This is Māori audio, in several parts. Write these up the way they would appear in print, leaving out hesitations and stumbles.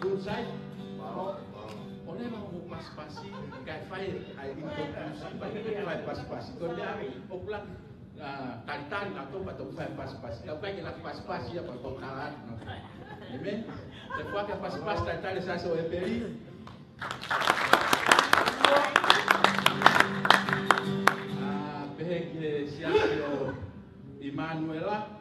Bunsai, oleh mau pas-pasi, kayak fire, inkonklusif, fire pas-pasi. Kalau dia oplak tali-tali atau patong fire pas-pasi. Kalau kayak nak pas-pasi apa patong kalat. Amen. Depois que pas-pasi tali-tali saya so eperi. Pergi siapa Emanuela.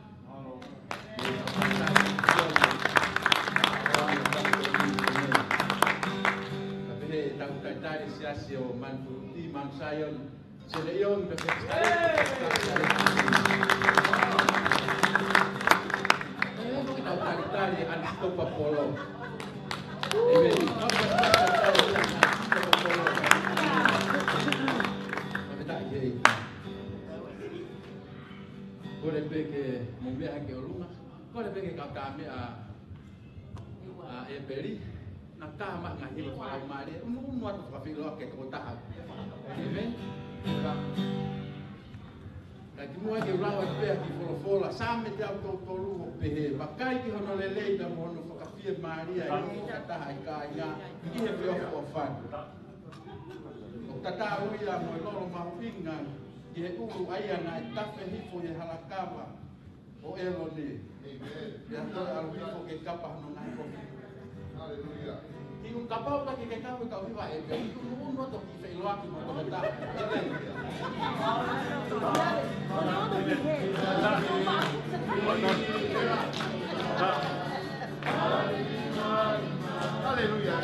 Tadi siasio manfuti mansayon seleyon perfectari tadi anstopa polo boleh pergi mobil ke rumah boleh pergi kau kami beli nak tamak ngaji berfalau mari, umur kafiro ke kota. Amen. Lagi mua ke ulawa pe ki folofola, same te auto tolu pe, bakai ki hono lele da mono fakafia Maria ni kata hai kaya, ki he pe ofan. Tata uya mo loro mapinga, ki he ulu aya na tafe hifo ye halakama. O elo ni. Amen. Ya to alwifo ke kapah no nai ko. Haleluya. Yung kapal lagi kay kami kau viva eh, yung uno to ife iluaki mo ko ta. Haleluya.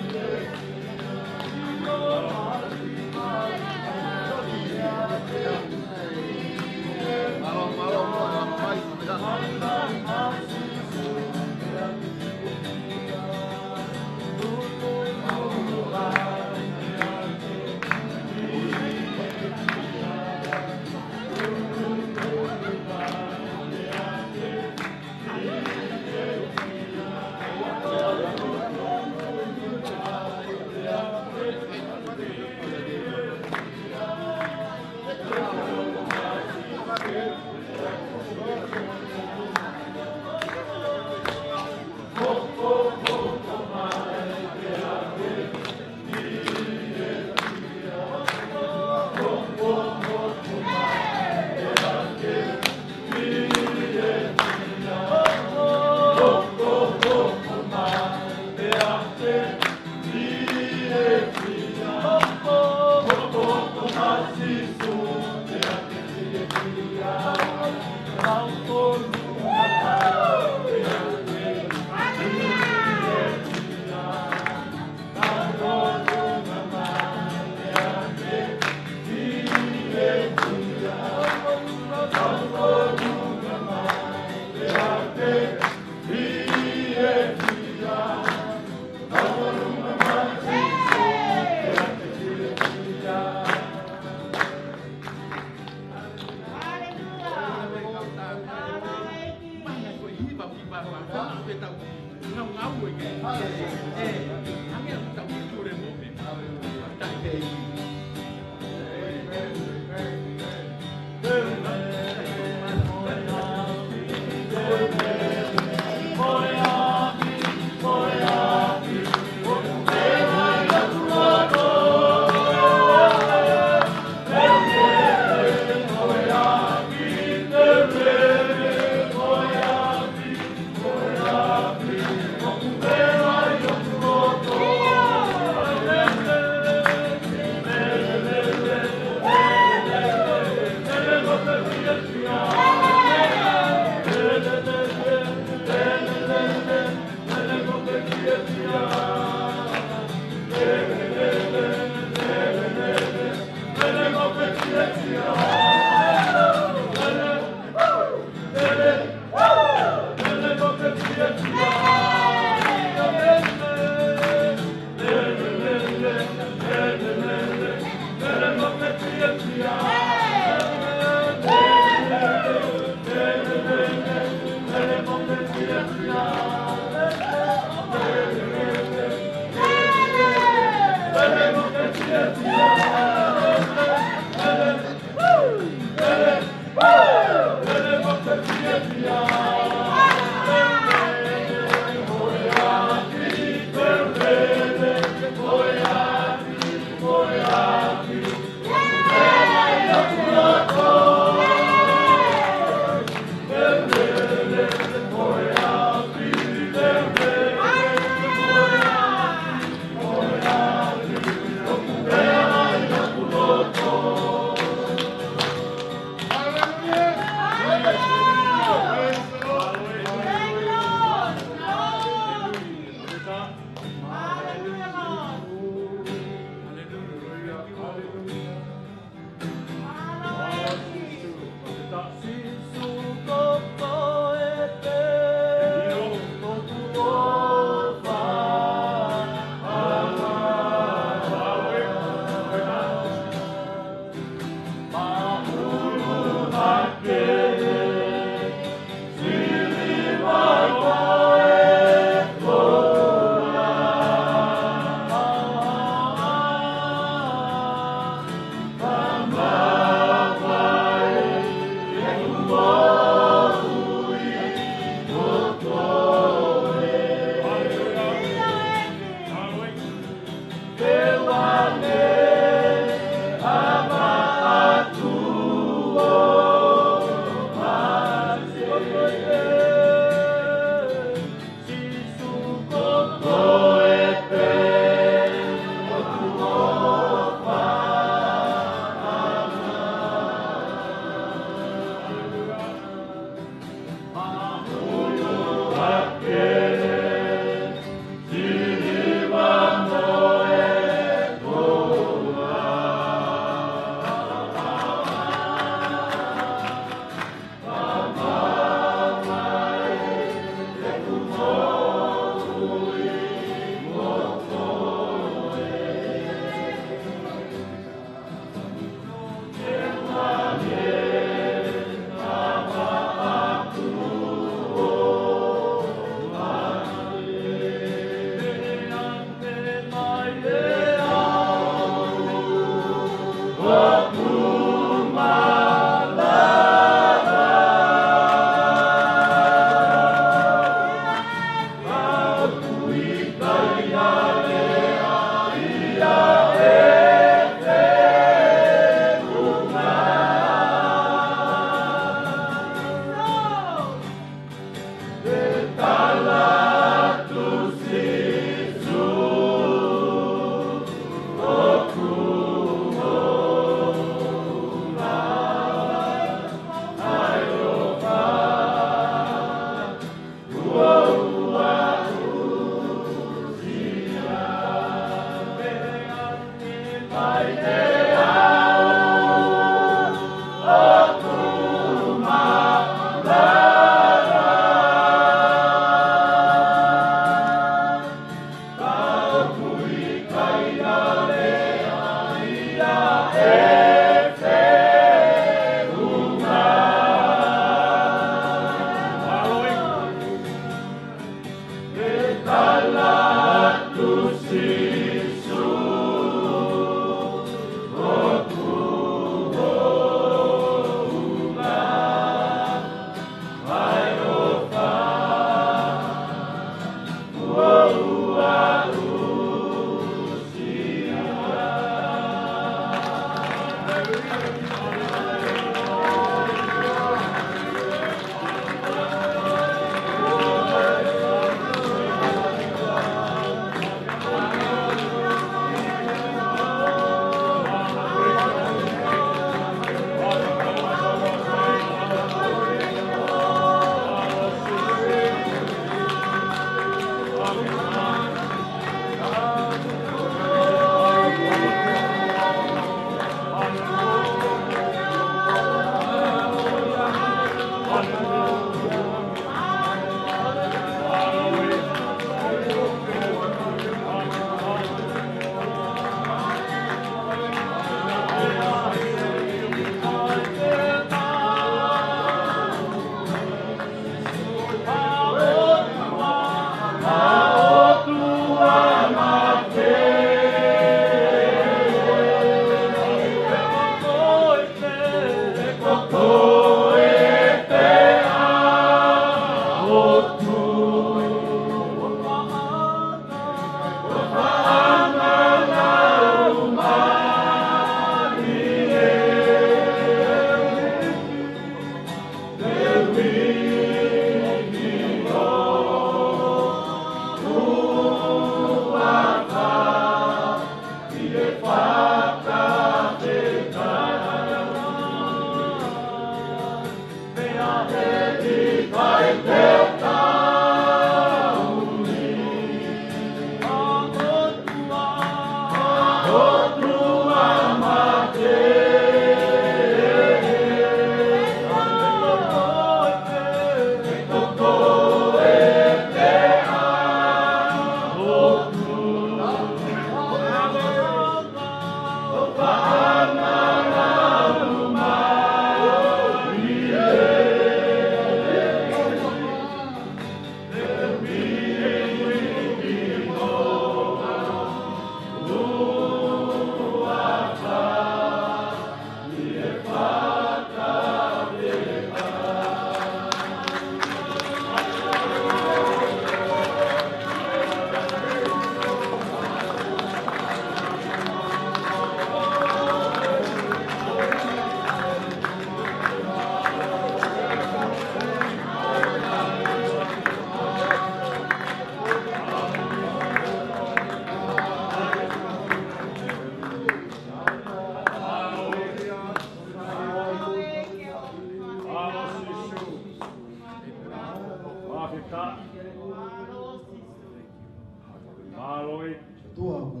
Maloi. Tua mo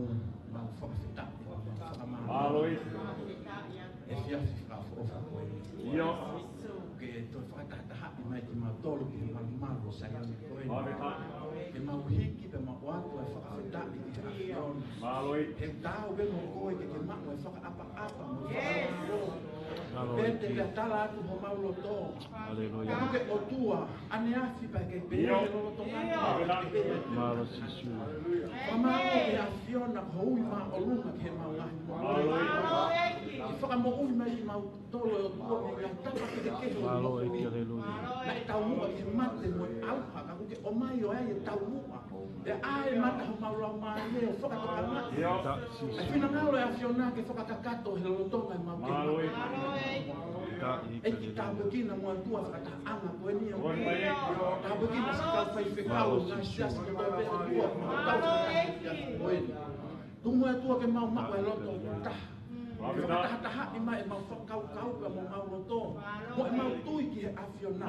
whakawhita. Maloi. E whiawhi whakawha koe. Io. Ke toi whakatataha I mai ki mau tolu ki malu sai ane koe. Ke mau hiki pe mau atu e whakawhita I ki hawhion. Maloi. He tau ke mo koe ke mau e whakaapa mo whakawhita. Pete ke tala atu ho mau loto. Aleluia. Ke o tua ane afi pa ke pe Io. loto ngā. Malo sisu. Whamao ke awhiona ko hui ma o lunga ke mau ngahi mo. I whakamo ui mai I mau tolo o tua me ngā tapa ke te keho. Malo e ki aleluia. Na I tau mua ke mate mo I auha ka kuke o mai o ai e tau mua. E ai mata ho mau lau mai e o whakatoka mate. Io. E whina ngalo e awhiona ke whakatakato he lotonga I mau ke. Malo e. E ki tāpukina mua tua whakataanga koe ni o. Oi mai. Tāpukina sa kau whai whekau ngā siasi ke tau pēta tua. Tau whakataanga koe ni. Tungu e tua ke mau mako e loto taha. Whakataha I mai e mau whakau ka mo mau loto. Mo e mau tui ki he awhiona.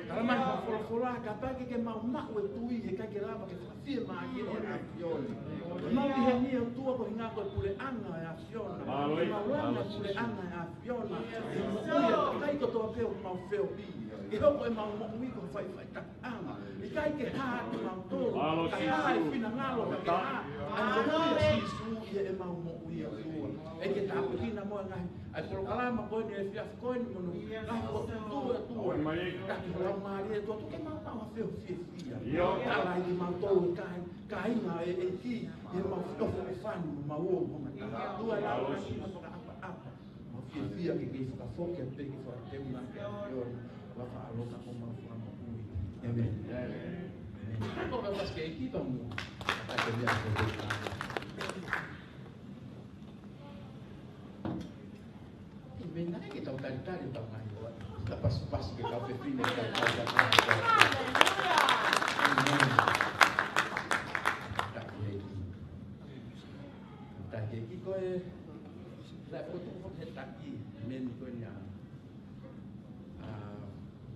Kala mai ho wholawhola ka pake ke mau mako e tui he kai ke rama ke whawhia maa ki he awhiona. Mau ki he ni o tua ko hinga koe pule anga e awhiona. Ke mau ranga pule anga e awhiona. Ke mo ui e takai ko toa peo mau wheo pi. Ke hoko e mau mo ui ko whai tak anga. I kai ke haa ke mau tōru. Ka haa e whina ngalo ka ke haa. Ana mo ui e sisu ia e mau mo ui e tua. E ke tāpukina mo e ngai. Ai polo kalama koe ni e whiaf koe ni mono. Ngai ko tua e tua. Taki holau maari e tua. Tuke mau mau a wheo whia. Tala I mau tōru ka inga e ki. I mau whitofo e whani mo mau o mo ngata. Tua e lau e ma whaka apa. Mau whia ke kei whakafoke a peki whakateuna ke a whiona. Waka aloka ko mau whama ui. Amen. Ako ka pas ke ekipa mo. Kata ke mea ko Mena que tau tari tau ngai o. Ta pas ke kau pepine ka kau. Ta ke ki koe. La ko tu ko he taki men ko nya.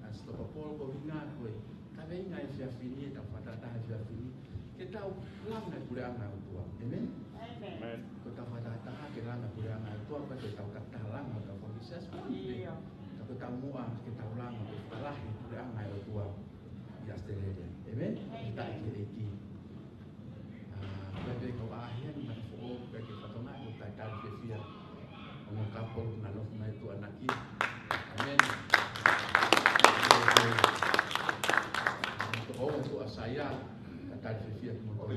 As to popol ko vinga koe. Ka venga e fia fini ta fatata ha fia fini. Ke tau langa pure anga o tua. Amen. Amen. Ko ta fatata ha ke langa pure anga o tua ka tau ka langa ka Yes, iya. Tapi tamu kita ulang setelah itu yang ayo tua yesterday. Amen. Kita iki. Bagi kau akhir manfaat bagi patona kita kan via. Ngomong kapol nalof na itu anak kita. Amen. Untuk saya kata via motor.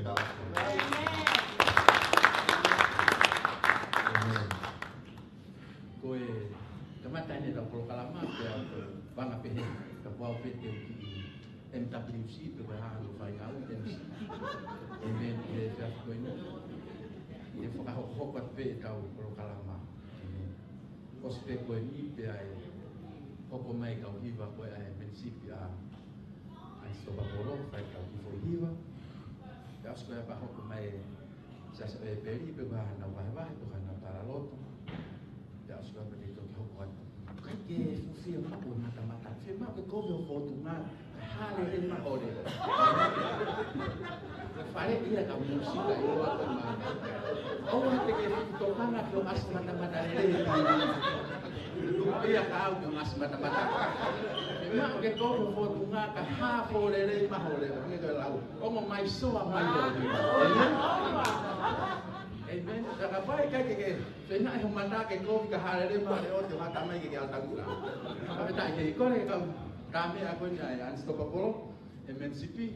Amen. Koe kamatanya dah kalau kalama dia bang apa ni kapau pete MWC tu dah lu fai au MC amen dia dah koe ni dia foka hok pe tau kalau kalama kospe koe ni pe ai hoko mai kau hiva koe ai prinsipio ai soba polo fai kau hivo hiva ya skoe pa hoko mai sa peri pe ba na vai to na para loto ya suka begitu hokot kai ke fufia ma ko mata fe ma ko ko fortuna hale en ma ode fare dia ka musika yo apa ma oh te ke to kana ko as mata le dia ka ko as mata ma ke ko fortuna ka ha po le ma hole ke ko lau como mai so mai Amen. Apa ikai ke? Sena yang mana ke kau kahare ma le o te mata mai ke alta gula. Apa tak ke ko le kau kami aku ni ai unstoppable MNCP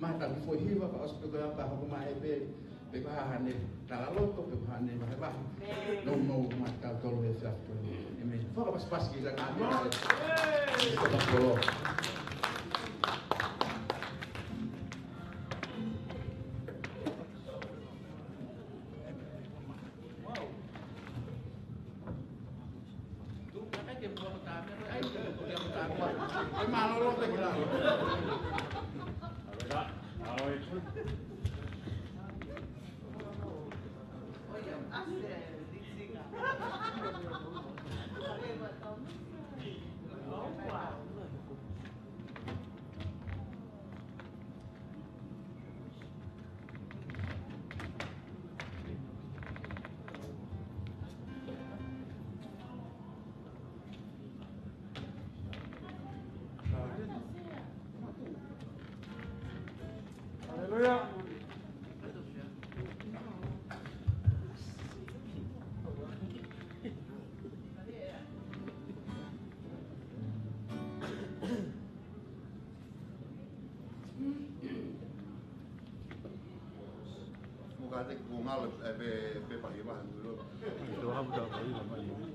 mata before hiva pa hospital apa aku mai be be ba hane talalo to be hane ba. No mata tolo e sa to. Amen. Fora pas que já kami. Unstoppable. Aleluya. Mukate kungal pe paliwan dulu. Itu apa dah kali lama ini.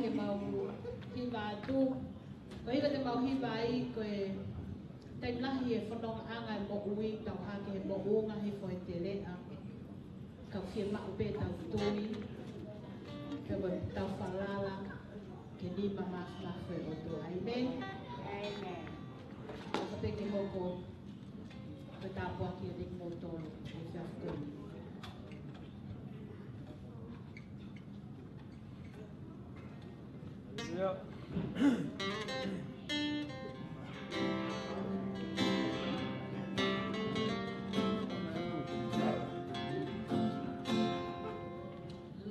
Ke mau hiva tu ko ila te mau hiva I ko tai lahi e whanong anga mo ui tau hake mo unga he foi te lea ka whia ma upe tau tui ke wa tau whalala ke ni mama mawhi o tu amen ka pe ke hoko ko ta pua ki e dik mo tonu e whia tui Yeah.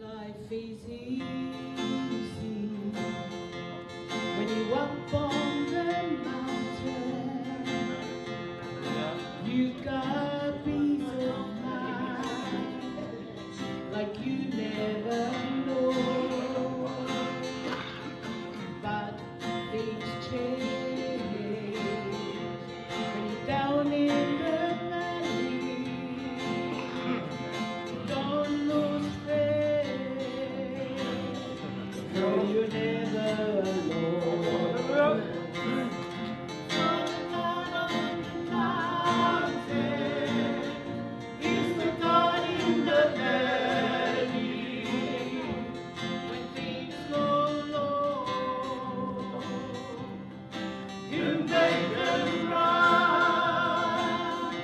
Life is easy when you walk on the mountain. You got peace of mind like you never know. But things change when you're down in the valley. Don't lose faith, for you're never alone. For the God on the mountain is the God in the valley. When things go low, you make them run,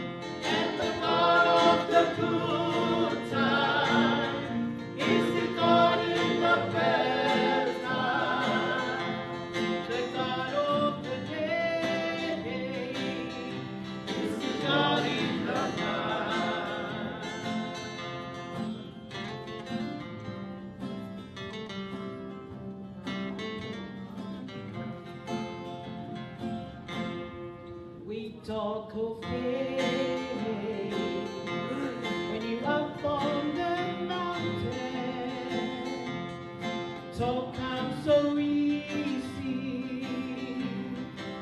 and the God of the good time is the God in the bad time. The God of the day is the God in the night. We talk of faith when you up on the mountain. Talk comes so easy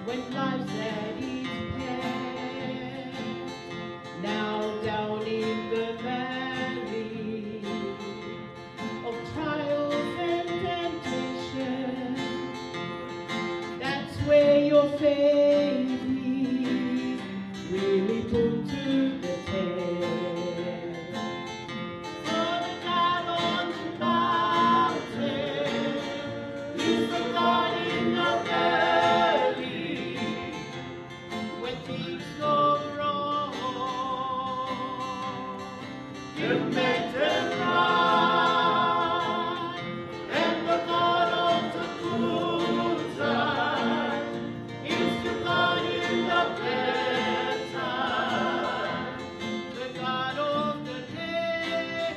when life's at its best. Now down in the valley of trials and temptation, that's where your faith is really put to the test. For the God on the mountain is the God in the valley. When things go wrong, you make them right, and the God of the good time is the God in the bad time. The God of the day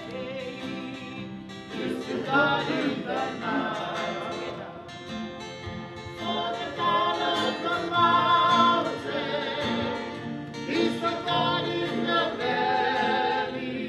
is the God in the night. For the God of the mountain is the God in the valley.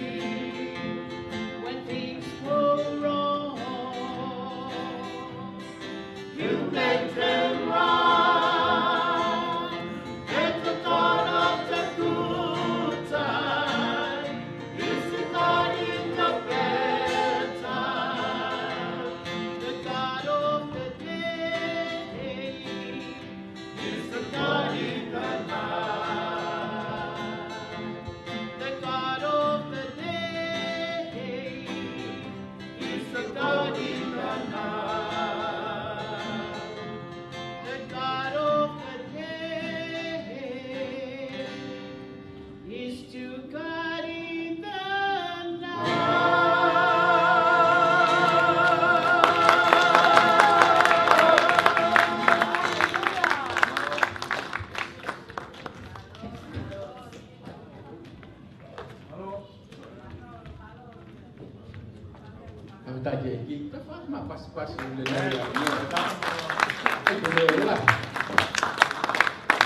Mata je ki, tak mah pas le ya. Itu lah.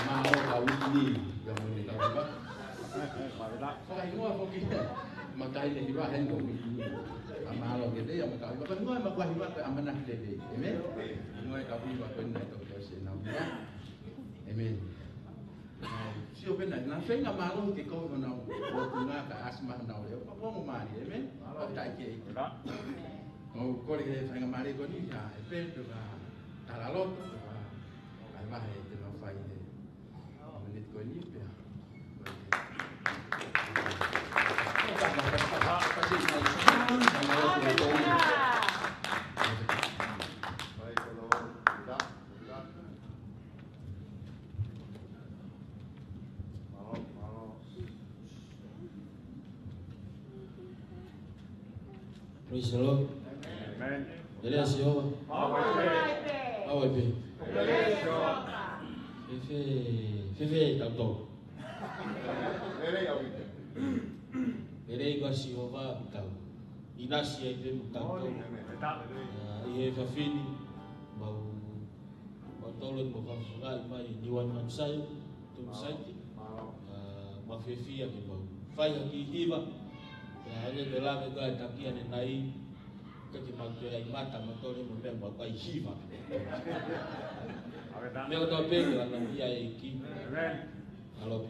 Mau kau ini yang ini kau apa? Saya ingin apa kita? Mata ini hiba hendak ini. Amalo kita yang kau apa? Ngoi mak kau hiba amanah dede. Amen. Ngoi kau hiba kena itu dosa namanya. Amen. Siapa nak? Nafsu nggak malu kita kau nak bunga ke asmah nak dia. Apa mau mari? Amen. Apa tak kiri? Mau kau dia saya nggak mari kau ni ya. Amen tu lah. Talalot tu lah. Ayah itu nak faham dia. Menit kau ni ya. Praise the Lord. Amen. Ele é Senhor. Awe pe. Fefe tanto. Ele igual Senhor vai então. Inasi aí tem tanto. Ia fafini mau tolong mau fafugai mai niwan mansai tu saiti. Mafefia ke mau. Fai aqui hiva. Hanya dalam itu ada takian yang naik ketika yang mata motor ini memang bagai hiva. Mereka tahu apa yang dia iki. Halo.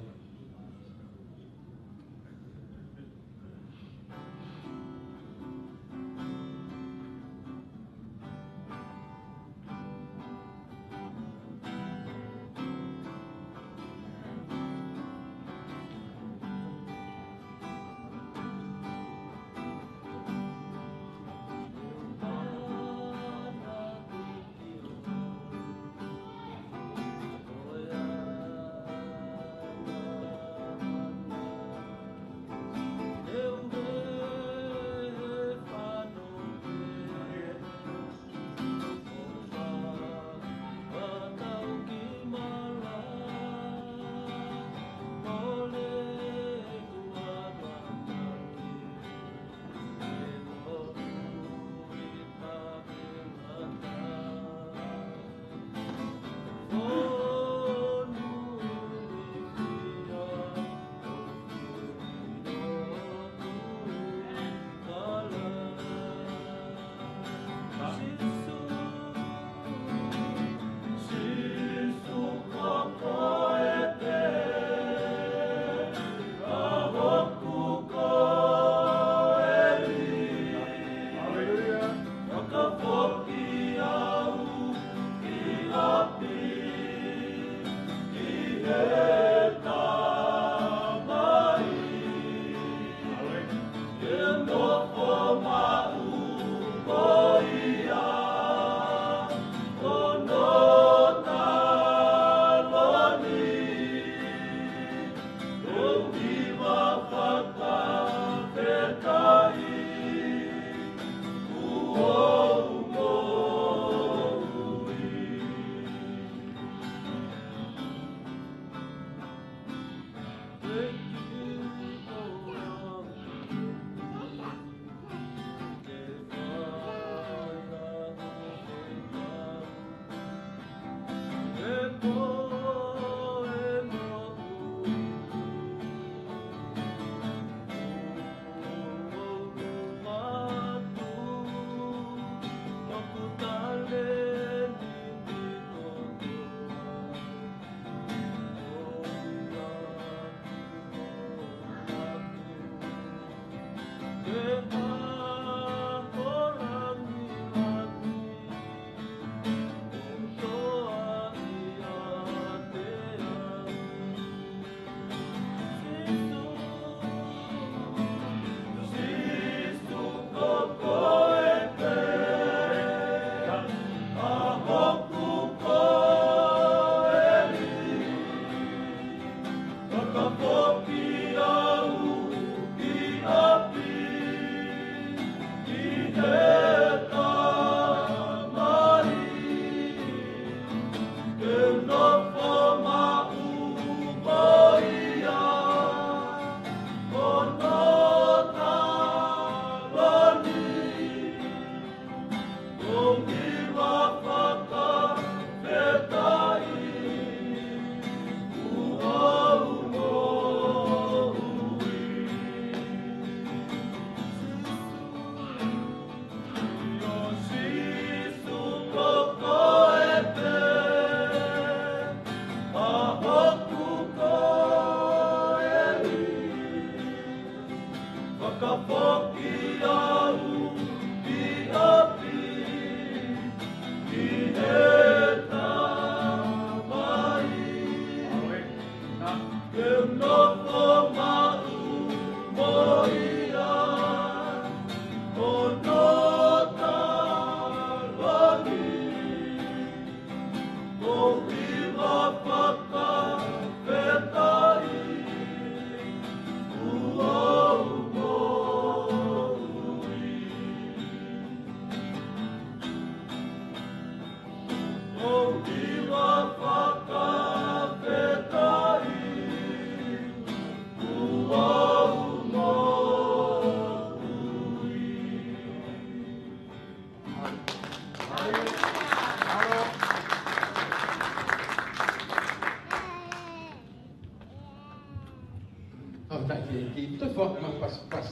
Itu fok mah pas-pas.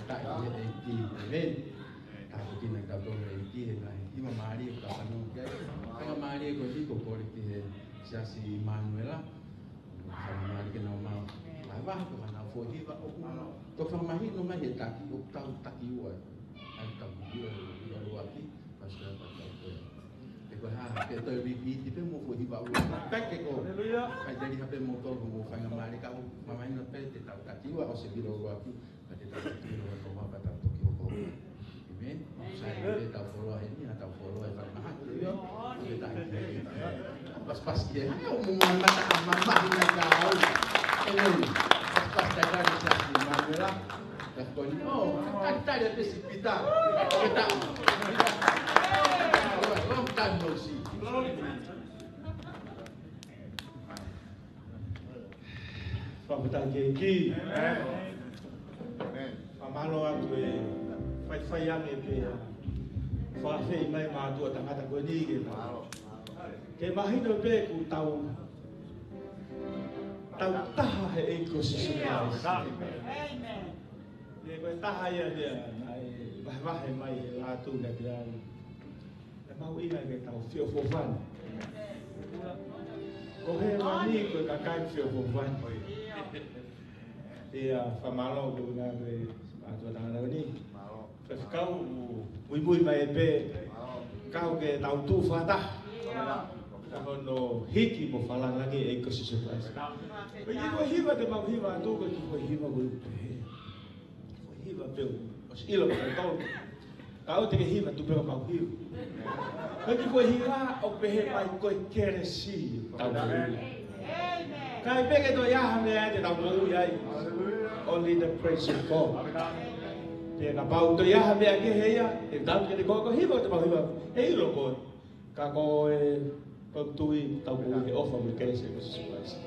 Tak dia eki, ben. Tak dia nak tahu eki lah. Ima mari kita panu guys. Ima mari ko si ko por ki si Manuela. Sama mari ke nama. Lava ko mana foji ba o. To famahi no mai taki o tau taki wa. Ai tau dia luaki pas ka pa. Que estoy viviendo y vemos que iba a buscar que con hay de ir a ver motor como fan América mamá no pete tal cativa o seguir algo aquí para que tal tiro como para tanto que o bien saya de tal foro ini atau foro es más yo kita pas que umum mata mama ni kau ini pas dagar di Manuela después no kan dia precipita kita Pagkatang kiki, pamalo ang tuwe, fayang ete, fase may matua tanga tago ni kita. Kaya mahino pe ku tau taha he ekosistem. Ye ko taha ya dia, ai bahwa he mai latu na dia. Mau ina ke tau fio fofan. Ko he mani ko kakai fio fofan. Dia famalo ko na ke ato tanga ni. Kau bui mai pe. Kau ke tau tu fata. Kau no hiki mo falang lagi ekosistem. Bagi ko hiba de mau hiba tu ko hiba ko. Hiba pe. Os ilo ko tau. Kau te hiba tu pe mau hiba. Bagi ko hiba o pe mai ko keresi tau. Kai peke to ya hame ate tau mo yai. Only the praise of God. Dia na pau to ya hame ake heia, e tau ke ko hiba te mau hiba. Hei lo ko. Ka ko e pagtui tau mo ke ofa mo keresi ko surprise.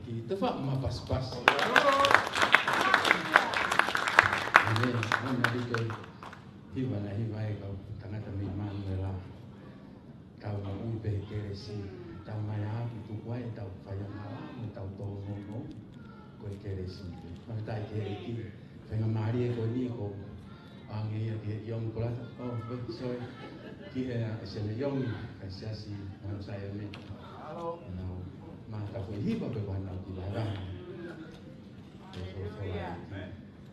ki te wha mapas-pas. Amen. Mana dike hiwa na hiwa e kau tangata mi Manuela. Kau na ui pe keresi. Tau mai hapu tu wai tau whaya malamu tau tō no. Koe keresi. Makatai kere ki. Whenga maari e koe ni ko. Ange ia ki he iong kulata. Oh, sorry. Ki he se me iong. Kai siasi. Manu saya me. Halo. Maka koe hiwa pe wana ki lara.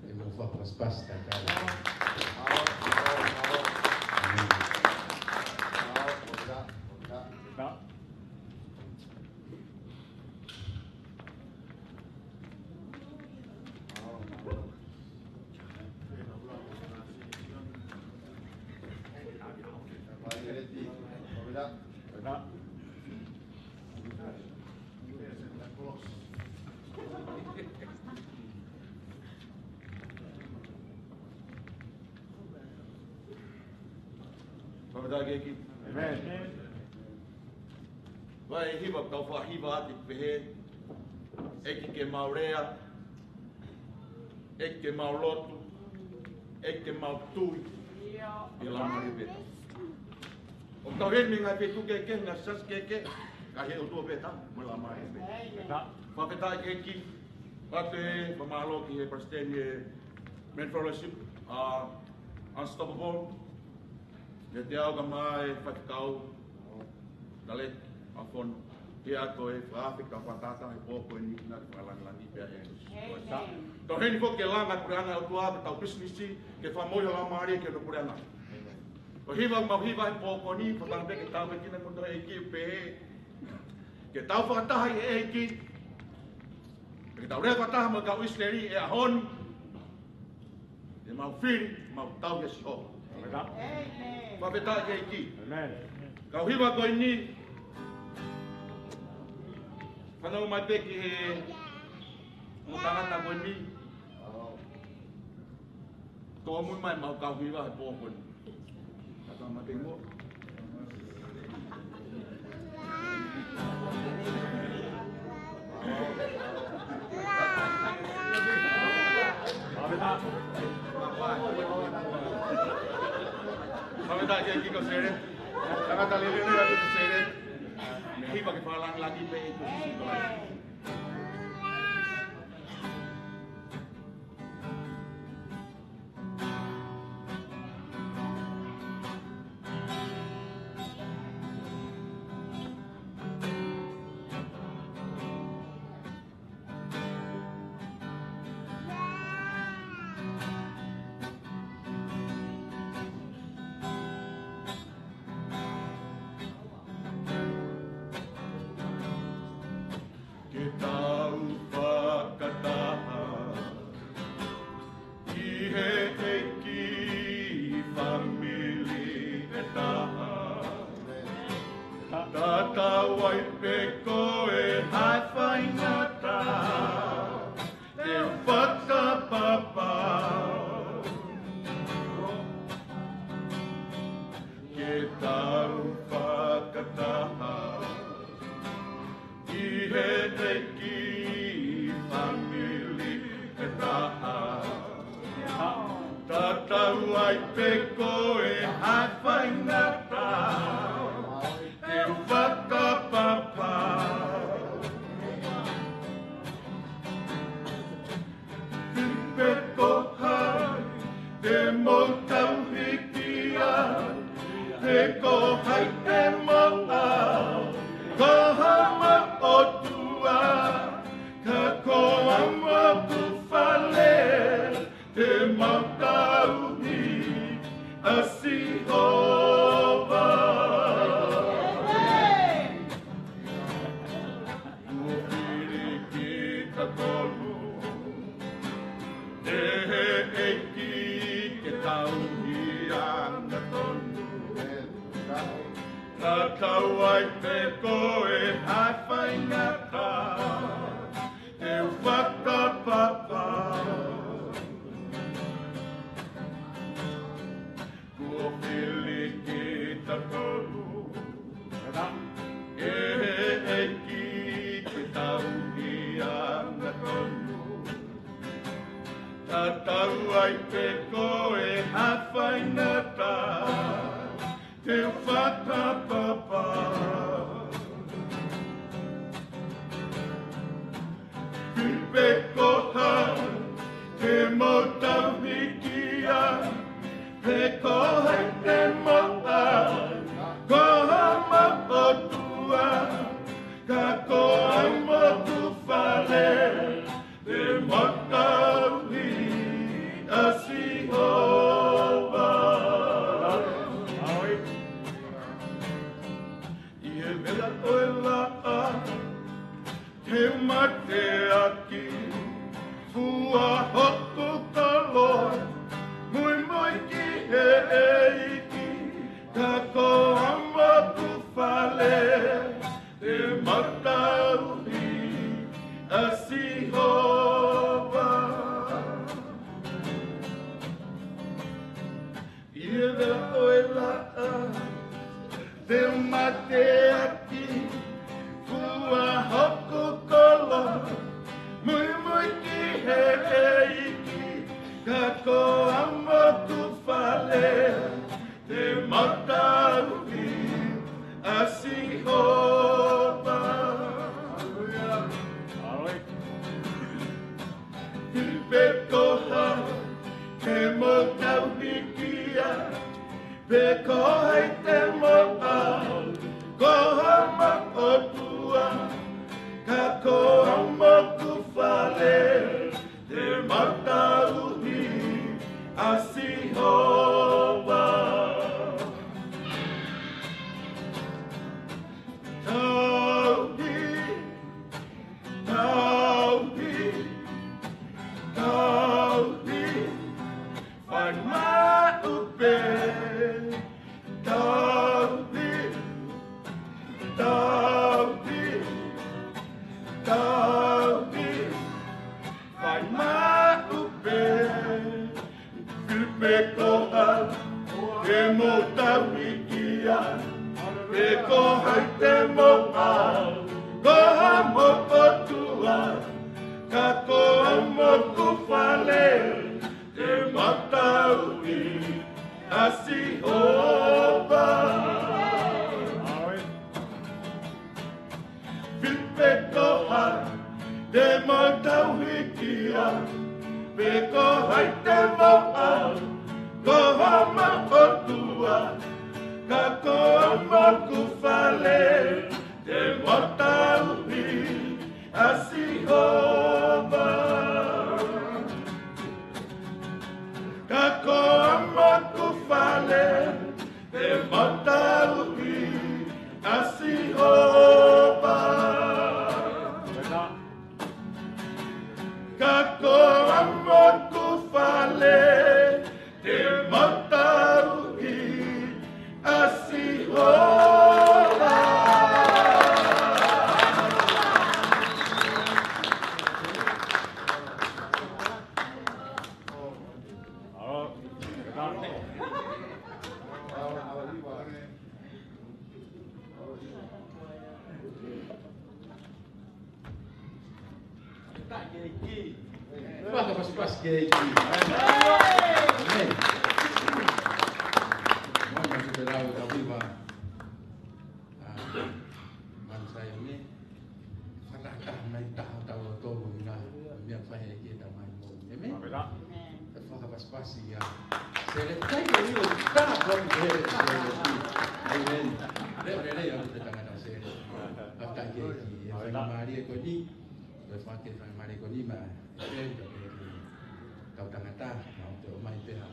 E mo fa pas ta kala. Amen. Vai hiva kau fa hiva ati pehe. Eki ke maurea. Eki ke maulotu. Eki ke mautui. Ia mari beta. O kau heni ngai pe tu ke ngai sas ke. Ka he o tu beta, mala mari beta. Fa beta eki. Ate pamalo ki he prestenie men fellowship unstoppable. Ia te au ka mai whakikau, tale a whon, te ato e whaafika whatata e pōko e nikina e whalangi pia e Jesus. Tau heni fo ke langa kureana o tua tau businessi, ke whamoia la maari ke no kureana. Ko hiwa mau hiwa e pōko ni, ko tanga peke tau pekina kondo e ki upehe. Ke tau whakataha i e ki, ke tau rea whakataha mo kau isleri e ahoni, e mau whiri, mau tau e siho. Whapeta ke ki. Kau hiwa koe ni. Whanau mai peki he mo tangata koe ni. Toa mui mai mau kau hiwa he pō koe ni. Kata mai peki mo. Kami tak jadi kau sere, kami tak lele ni aku sere. Ni bagi falang lagi pe itu situ lagi. Eki te tau ai te koe hawhainata, te whakapapa. Pipe koha, te motauhikia, pe koha te mota, koha mapotua, ka koha motu whale, te motauhi a Sihova. Ie mea oe laa, te mate aki, fua hoku kaloa, mui mui ki he eiki, ka koa motu whale, te matauhi a Sihova. Ie mea oe laa, te mate aki, fua hoku kaloa, mui mui ki he eiki, ka koa motu whale, te matauhi a Sihova. Pe koha, te motauhikia, pe koha i te moa, koha maotua, ka koha motu whale, te matauhi a Sihova. Tauhi, tauhi, tauhi, whai maupe, tauhi, tauhi, tauhi, whai maupe, pipe koha, te motauhikia, pe koha i te moa, koha mokotua, ka koha moku whale, te matauhi a Sihova. Pipe koha, te matauhikia, pe koha i te moa, koha maotua, ka koha moku whale, te matauhi a Sihova. Ka koha moku whale, te matauhi a Sihova. Ka koha moku whale, te matauhi a Sihova. Waka pas-pas kiai ki. Amen. Mama superau ka viva. Man saya ni fakata mai tahu to na dia fai ki ta mai mo. Amen. Waka pas-pas ya. Sele kai ni o ta ko ni. Amen. Re ya te tanga na sele. Afta ki ya mari ko ni. Fakir mari ko ni ma. Kau tangata, kau te omai pea.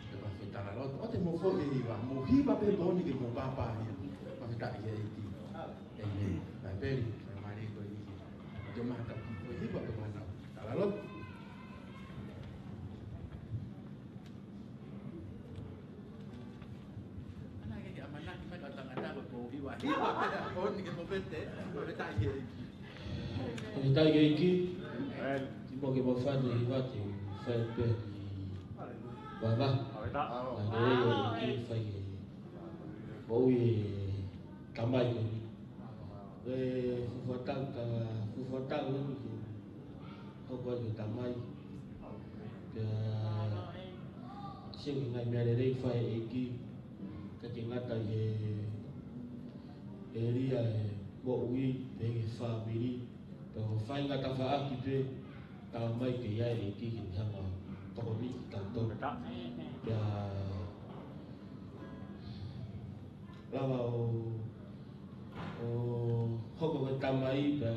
Te whawhetara roto. O te mofo e hiwa. Mo hiwa pe boni ke mo papa hia. Whawhetara ia e ki. Amen. Vai peri, vai mari ko i ki. Te mata ki ko hiwa pe mana. Tara roto. Ana ke amana ki mai kau tangata ko hiwa. Hiwa pe boni ke mo pete. Whawhetara ia e ki. Whawhetara ia e ki. Tipo que vos faz de bate, faz pé de baba. Aí ele faz boi também. Fufatang ni. Apa tu também. siu ngai mea rei whae e ki ka ke ngata e ria e mo ui pe ke whamiri pe ho whai ngata whaaki pe tau mai ke iai e ki ki hanga toko ni tātou pia lava o hoko ke tamai pia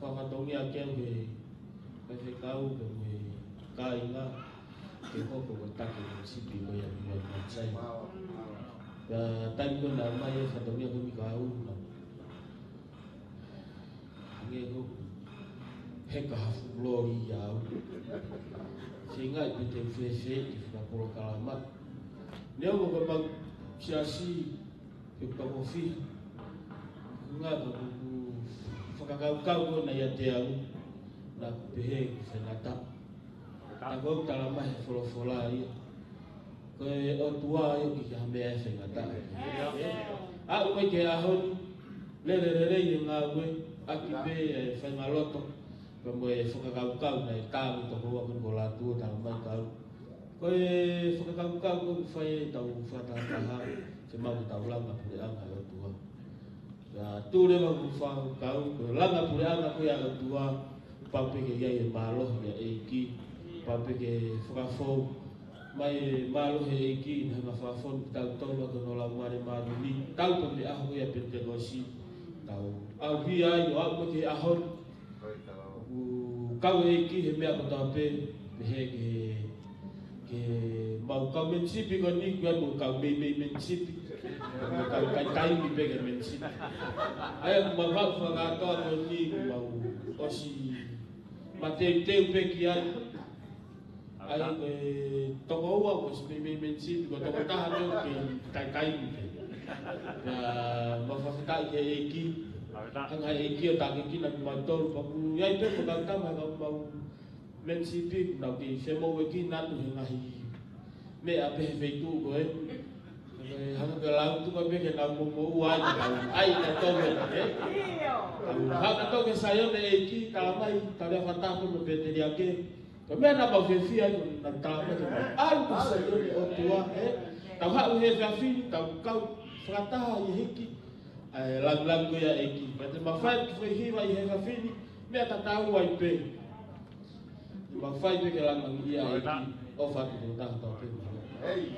whakatongi a keu ke whekau pe me kāinga ke hoko ke take ke sipi ko ia mua matsai pia taimi ko na mai e whakatongi a kumi ka au nge hoku heka hafu glori iau sehingga itu TVC di Singapura Kalamat dia mau kembang siasi kita kopi enggak aku fakakau na ya tiau na behe senata aku Kalamat fola ke otua yo ki hambe senata aku mai ke ahon le yang ngawe akibe fengaloto como whakakau na e tāwi toko aku ngolatu o tāmai kau. Koe whakakau ko whai tau whatataha se mau tau langa pure anga o tua. Ya tūre mau whakakau, koe langa pure anga koe anga tua, papeke iai e mālohi ya e ki, papeke whakafou, mai mālohi e ki, hanga whakafou tau tōma kono la mare maruni, tau pambe aho koe a Pentecosi, tau au hi ai o au ke ahon, kau e ki he mea kota pe he ke mau kau mensipi ko ni kau kau me mensipi kau kai ni pe ke mensipi ai mau hak whakato ko ni mau osi mate te pe ki ai toko ua ko si me mensipi ko toko taha no ke kai ni pe mau whakatai ke e ki ang hai kia tak kina motor papu yai pe ko kanta ma ka mau mensipi na ki semo we ki na tu ngai me a pe fe tu ko e hang ka lau tu ka pe ke na mo wa ai na to me ha ka to ke sayo ne ki ta mai ta le fata ko me pe te dia ke ko me na ba fe fi ai na ta me al ku sayo ne o tua ta ha u he fa fi ta ka frata ye hiki lag ko ya eki but ma fai foi hiva I have fini me ta tau ai pe ma fai pe ke lang ia eki o fa tu ta ta pe hey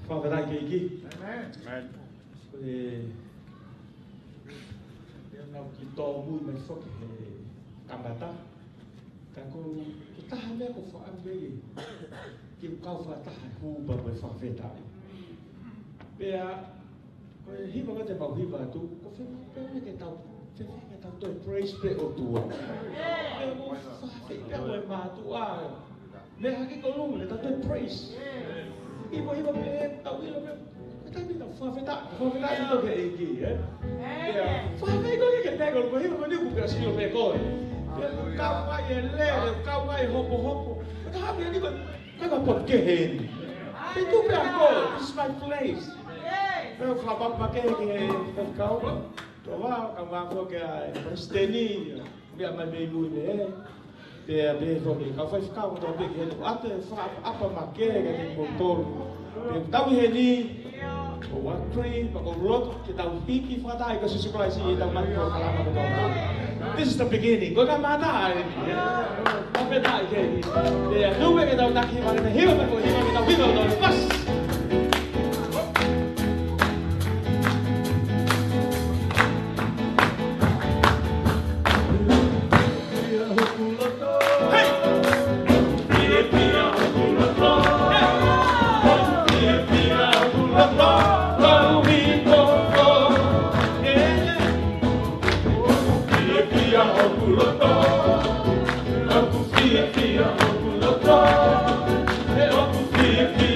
Father, I give you. Amen. Nau ki tō mui mai whoki he kamata. Ka ko taha mea ko whaamwege. Ki kau whataha hūba mai whawhetai. Pea, ko e hiwa ka te mau hiwa atu, ko whewhe ke tau, whewhe ke tau toi praise pe o tua. Pea mo whawhetai mai mātua. Me hake ko lungu le tau toi praise. Iwa pe tau ilo pe. Tapi tak whawhetai ito ke eki, eh? Whawhetai ko ke tego, ko hiwa ko ni kuka silo pe ko. Kau kai e lere, kau kai hopo. Tapi ni ko ka pot ke hen. Itu pe ako, this is my place. Pero whabak make ke kau. Towa ka wako ke presteni, bia mai me lui ne. Pe fo ke ka fai kau to pe ke ate apa make ke te motor. Pe tau he ni o watri, pako roto, ke tau hiki whatai ka susuklai si i tau mati o kalama ko tōna. This is the beginning. Ko ka mata ai ni. Tape tai ke ni. Te nume ke tau taki ma ke hiwa ko hiwa ke tau hiwa ko tōna. Pas!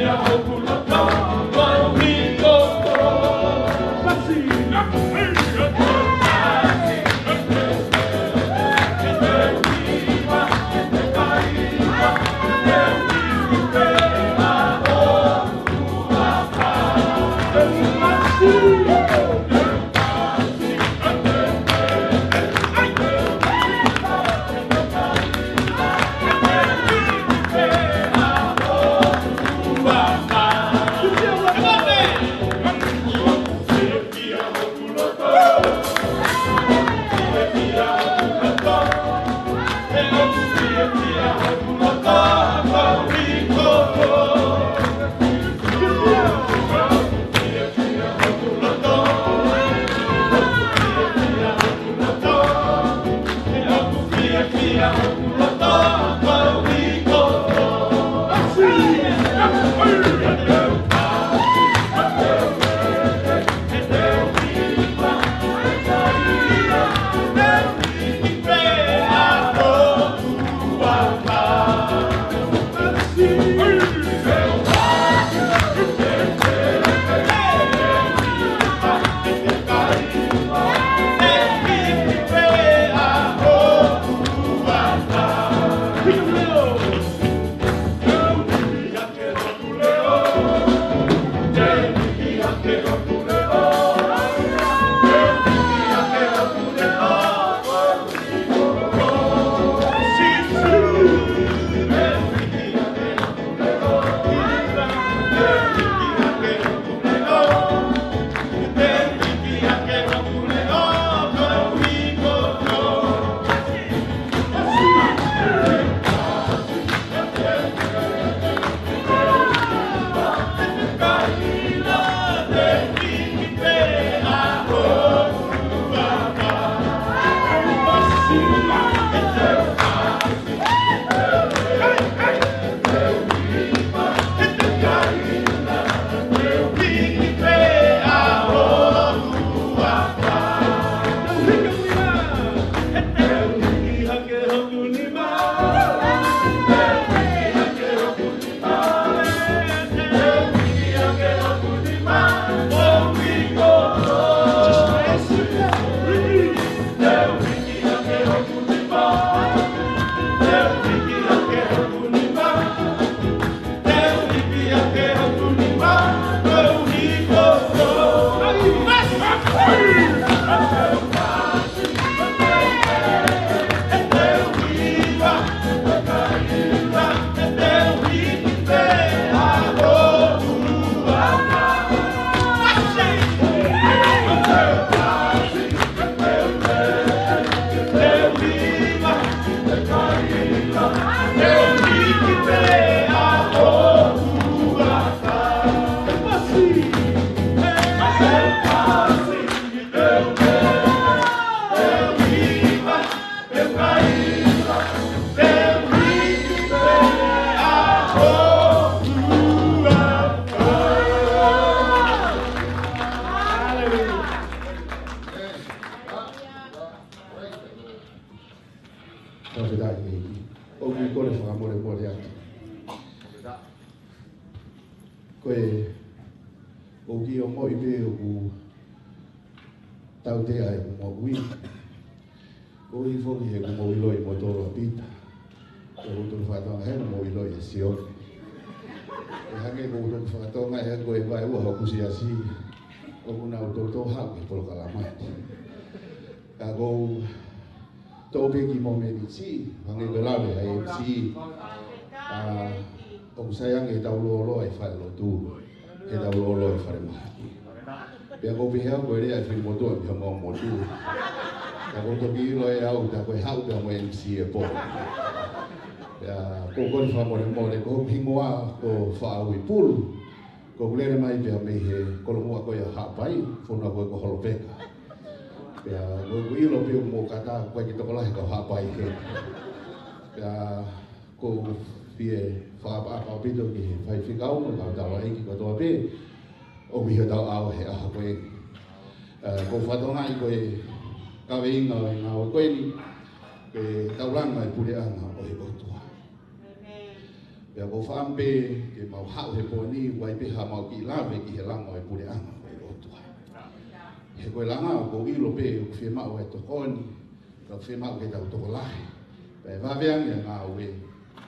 Yeah. more atu. Koe, o ki o mo i pe o ku tau te ai mo ui. Ko i foki he ku mo i loi mo toro pita. Ko utu whatonga he mo i loi e sione. E hange ko utu whatonga he koe vai ua hokusi asi. O kuna utu tō hau e polo kalamati. Ka kou tō peki mo me ni si, hange belawe ai si. O sayang e tau lolo e whae lo tu. E tau lolo e whare mahi. Pea ko pihea koe rea e whimotua pia mo tu. Ka ko toki ilo e au, ta koe hau pia mo MC e po. Pea ko koni whamore more, ko pingoa ko whaau i pulu. Ko kulere mai pia me he kolomua koe a hapai, whona koe ko holopeka. Pea ko ilo pia mo kata koe ki toko lahi ka hapai ke. Pea ko pie whaapaka o pito ki he whai whikau, mo kau tawa eki ko toa pe. O miho tau au he aha koe. Ko whatonga i koe kawe inga o inga o koe ni. Ke tauranga i pure anga o he otua. Pea ko whaampe ke mau hau he poni wai peha mau ki lawe ki he langa o he pure anga o he otua. He koe langa o ko ilo pe o kwhi mau e tokoni. Ka kwhi mau ke tau toko lahi. Pea waweangi a ngā ue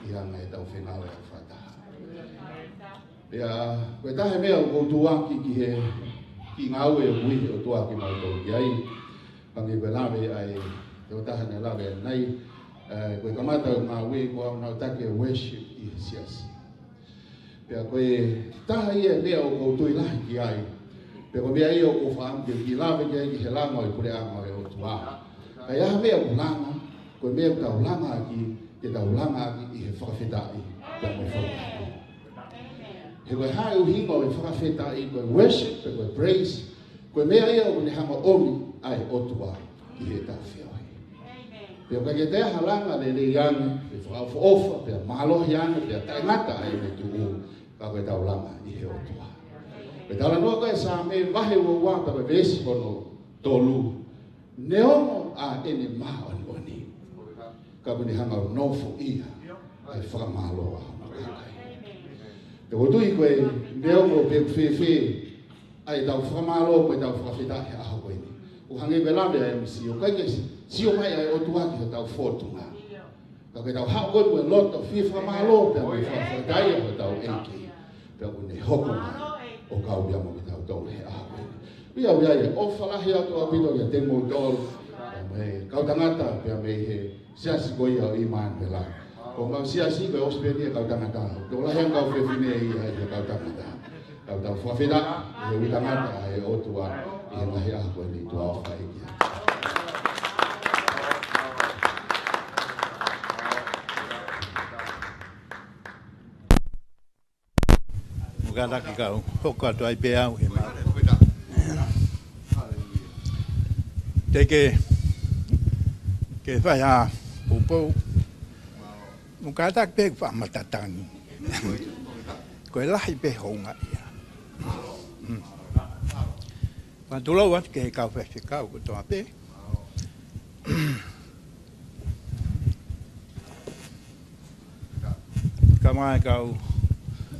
i hanga e tau whenau e whataha. Pea, koe tahe mea o koutuaki ki he ki ngā ue o mui o tuaki mau tau ki ai. Pangi koe lawe ai, teo taha ne lawe nei. Koe kamata o ngā ue ko au nau take o worship i he siasi. Pea koe taha ia mea o koutui lahi ki ai. Pea koe mea ia o ko whaamke ki lawe ki ai ki he langa o i pure anga o tua. Kai aha mea o langa, koe mea o tau langa ki, ke tau langa ki i he whakawhetai. Pea koe whakawhetai. He koe hae uhinga o i whakawheta i koe worship, koe praise, koe mea ia o ne hanga omi ai otua i he tau whiaoi. Pea koe ke te halanga le le iane, pe whakawha ofa, pea mahalohi ane, pea taingata ai me tuku, ka koe tau langa i he otua. Pe tala noa koe sa me wahe ua wata koe vesi kono tolu, ne ono a ene maa oni oni. Ka koe ne hanga o nofo ia, ai whakamahaloa hana. Te hotui koe meo mo pe whewhe ai tau whakamalo koe tau whakawhetahe aho koe ni. O hange belawe ai misi o kai ke sio mai ai o tuaki o tau whotunga. Ka koe tau hao koe koe loto whi whakamalo pe me whakawhetai o tau enke. Pe koe ne hokonga o kau bia mo ke tau tau he aho koe ni. Pia wia e o whalahi atu a pito kia te mo tolu. Kau tangata pe me he siasi koe au iman me lai. Ko ngau siasi koe osperia kau tangata. Ko lahi ang kau whewhine i hai kau tangata. Kau tau whawhida, i he tangata e otua i he mahi aha koe ni tua o whaikia. Mugana ki kau, hoko atu ai pe au he maa. Te ke whai a pupou. Mugana ki pe whamatatangi. Koe lahi pe honga ia. Pantulau atu ke he kau whewhi kau ko toa pe. Ka mai kau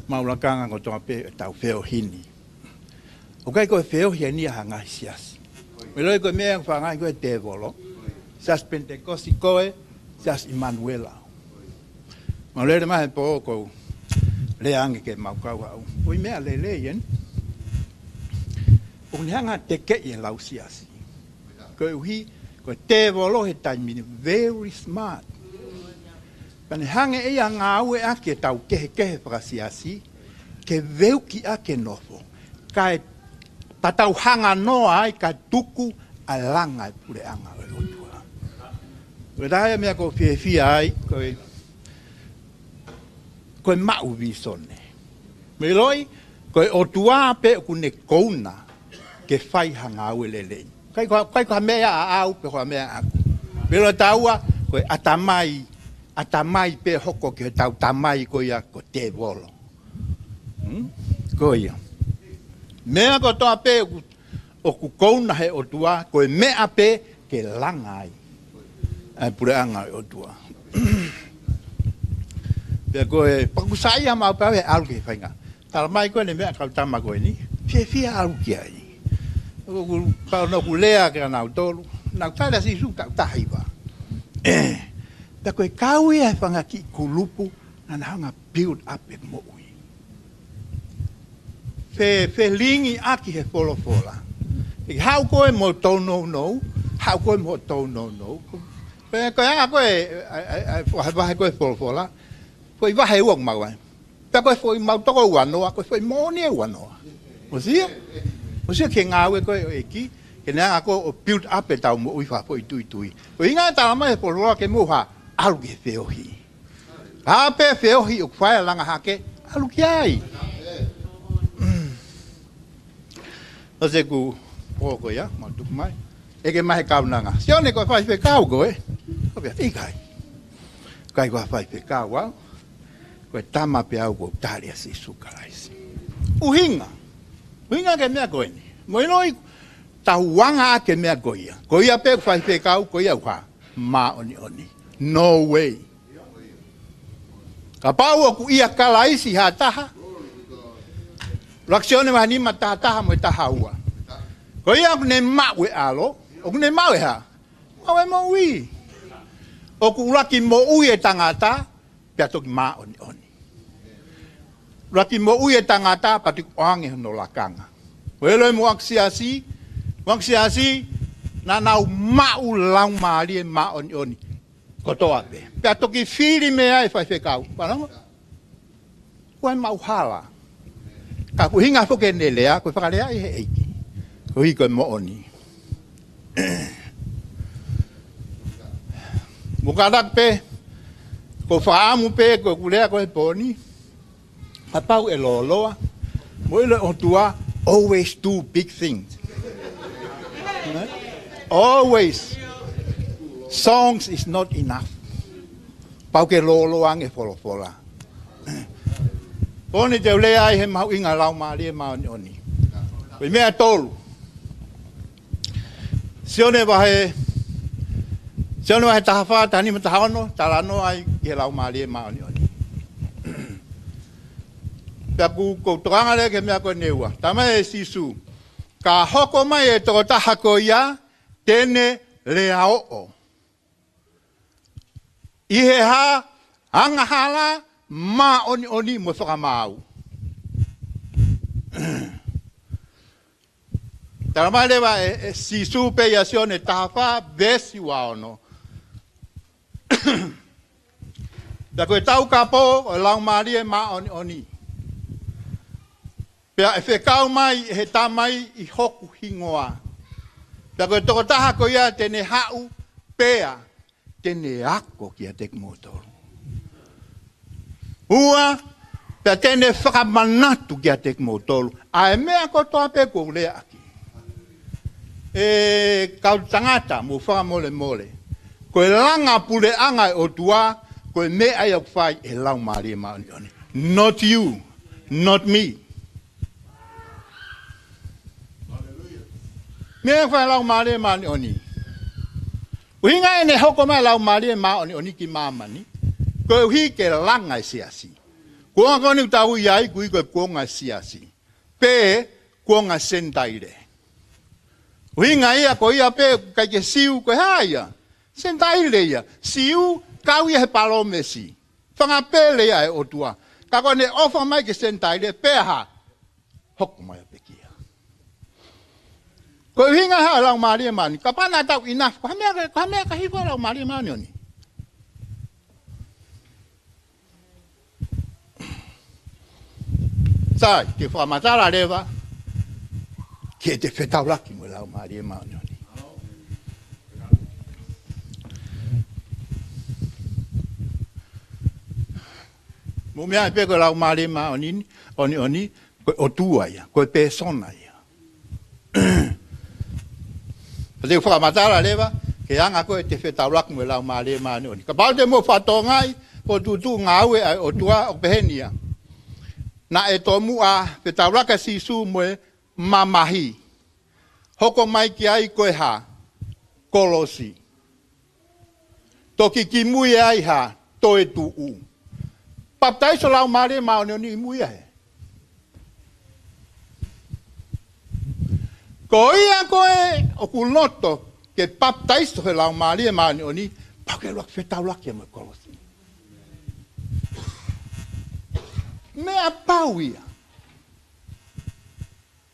maulakanga ko toa pe tau wheo hini. O kai koe wheo hini a hangai siasi. Me loi koe mea whangai koe te volo. Sias Pentecosti koe, sias Immanuela. Ma lere mahe po ko le ange ke mau kau au. Oi mea le yen. O ni hanga te ke i lau siasi. Koe uhi, koe te volo he taimini, very smart. Pane hange e a ngā ue ake tau kehe whakasiasi, ke veu ki ake nofo. Kai patau hanga noa ai, kai tuku a langa e pure anga o rotua. Koe rāia mea ko whia ai, koe mau visone. Me loi, koe o tua pe o kune kouna, ke whai hanga ue lelei. Kai koha mea a au, pe koha mea aku. Me loi taua, koe atamai pe hoko ke tau tamai ko ia ko te volo. Ko ia. Mea ko toa pe o ku kouna he o tua, koe mea pe ke langa ai. Ai pure anga o tua. Pea koe, pakusai a mau pawe alu ke whainga. Tala mai koe ne mea kau tama koe ni. Fia alu ki ai. Pao no ku lea ke nau tolu. Nau tala si su tau tahi wa. Pea koe kau ia whanga ki kulupu na hanga build up e mo ui. Fe lingi aki he fola. E hau koe mo tau no. Hau koe mo tau no. Pea koe anga koe wahe koe fola. Koe wahe uang mau ai. Pea koe foi mau toko wanoa, koe foi moni e wanoa. O sia ke ngāwe koe o eki, ke nea koe o build up e tau mo ui wha foi tui. O inga e talama e poloa ke muha, alu ke whiohi. Hape whiohi o kwhai langa hake, alu ki ai. O se ku pōko ia, matuku mai. Eke mahe kaunanga. Sione koe whai whe kau koe. Koe pia whikai. Kai koe whai whe kau au. Koe tama pe au koe tāria si sukalaisi. Uhinga ke mea koe ni. Moinoi tahuanga a ke mea koe ia. Koe ia pe whai whe kau, koe ia uha. Ma oni. No way. Ka pau aku ia kalaisi ha taha. Laksione mahanima taha mo taha ua. Koe ia aku ne mawe alo. Oku ne mawe ha. Mawe mo ui. Oku ulaki mo ui e tangata. Pea toki ma oni. Laki mo ui e tangata pati oange no lakanga. Welo mo waksiasi na nau mau lau maali e ma oni. Kotoa pe. Pea toki whiri mea e whai kau. Panama? Koe mau hala. Ka ku hinga foke nelea, koe whakalea i he eiki. Koe koe mo oni. Mukadak pe, ko whaamu pe, ko kulea koe poni. Papau e loa. Moile o tua, always do big things. Always. Songs is not enough. Pau ke loang e fola. Poni te ulea ai he mau inga lau maali e mau oni. Koe mea tolu. Sione wahe taha wha, tahani ma taha ono, talano ai ke lau maali e mau oni. Pea ku koutoranga le ke mea koe neua. Tama e sisu. Ka hoko mai e toko taha ko ia, tene lea oo. Ihe ha, angahala, ma oni mo whakamau. Tama lewa e sisu pe ia sione taha wha, vesi wa ono. Pea koe tau kapo, o lau maali e ma oni. Pea e whekau mai, he tā mai i hoku hingoa. Pea koe toko taha ko ia tene hau, pea, tene ako kia tek motoru. Ua, pea tene whakamanatu kia tek motoru. A e mea ko toa pe ko lea aki. E kau tangata mo whakamole. Koe langa pule anga o tua, koe mea ai au whai e lau maari e maoni oni. Not you, not me. Mea whai lau maari e maoni oni. Uhinga ene hoko mai lau maari e maoni oni ki mamani. Koe uhi ke langa e siasi. Kuonga koni utahu iai kui koe kuonga siasi. Pe kuonga sentaire. Uhinga ia ko ia pe kai ke siu koe haia. Sentaire ia. Siu kau ia he palomesi. Whanga pele ia e otua. Ka kone ofa mai ke sentaire pe ha. Hoko mai pe kia. Koe hinga ha lau maari e maoni. Ka pana tau enough. Ka mea ka hiwa lau maari e maoni oni. Sai, ke whamatara rewa. Ke te whetau laki mo lau maari e maoni oni. Mo mea e pe koe lau maari e maoni oni. Koe otua ia. Koe persona ia. Pate whakamatara lewa, ke anga koe te whetau laku mo lau maari e maoni oni. Ka pau te mo whatongai, po tutu ngā ue o tua o pehenia. Na e tomu a whetau laka sisu mo e mamahi. Hoko mai ki ai koe ha, kolosi. Toki ki mui ai ha, toe tu u. Baptaiso lau Maria ma o ni muia he. Ko ia koe o kunoto ke baptaiso he lau Maria ma o ni pa ke luak fetau laki mo Kolosi. Mea pauia.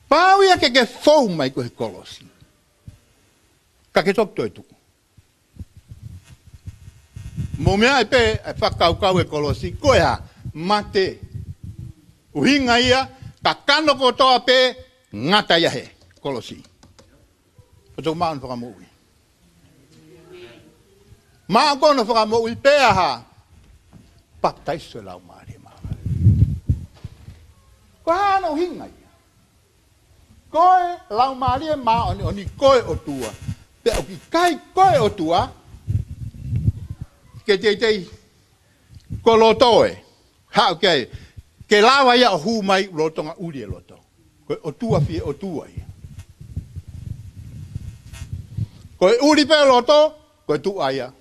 Pauia ke fou mai ko he Kolosi. Ka ke tok toi tuku. Mo mea e pe e whakaukau e Kolosi, koe ha, mate. Uhinga ia, ka kano kotoa pe, ngata ia he, Kolosi. O tau maan whakamoui. Maa kono whakamoui pe aha, baptaiso e lau maari maa. Koe hana uhinga ia. Koe lau maari maa oni koe o tua. Pe o ki kai koe o tua, ke te ko loto e ha ke ke lawa ia hu mai loto nga uri e loto ko o tua fi o tua ia ko uri pe loto ko tu aia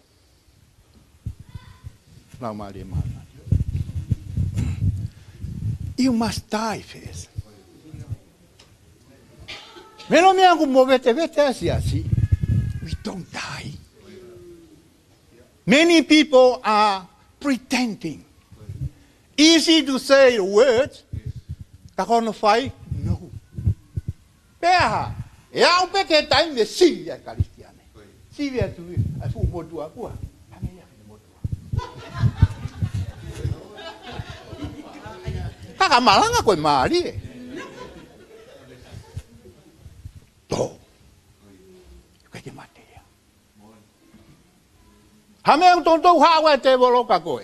la mali ma you must die first meno me angu movete asi we don't die. Many people are pretending. Easy to say the words. Kakono fai? No. Peha. E au peke tai me sivia Kristiane. Sivia tu a fu motua kua. Hangia ni motua. Kaka malanga ko mari. To. Ke mate. Hame ang tonto hawa te bolo ka koe.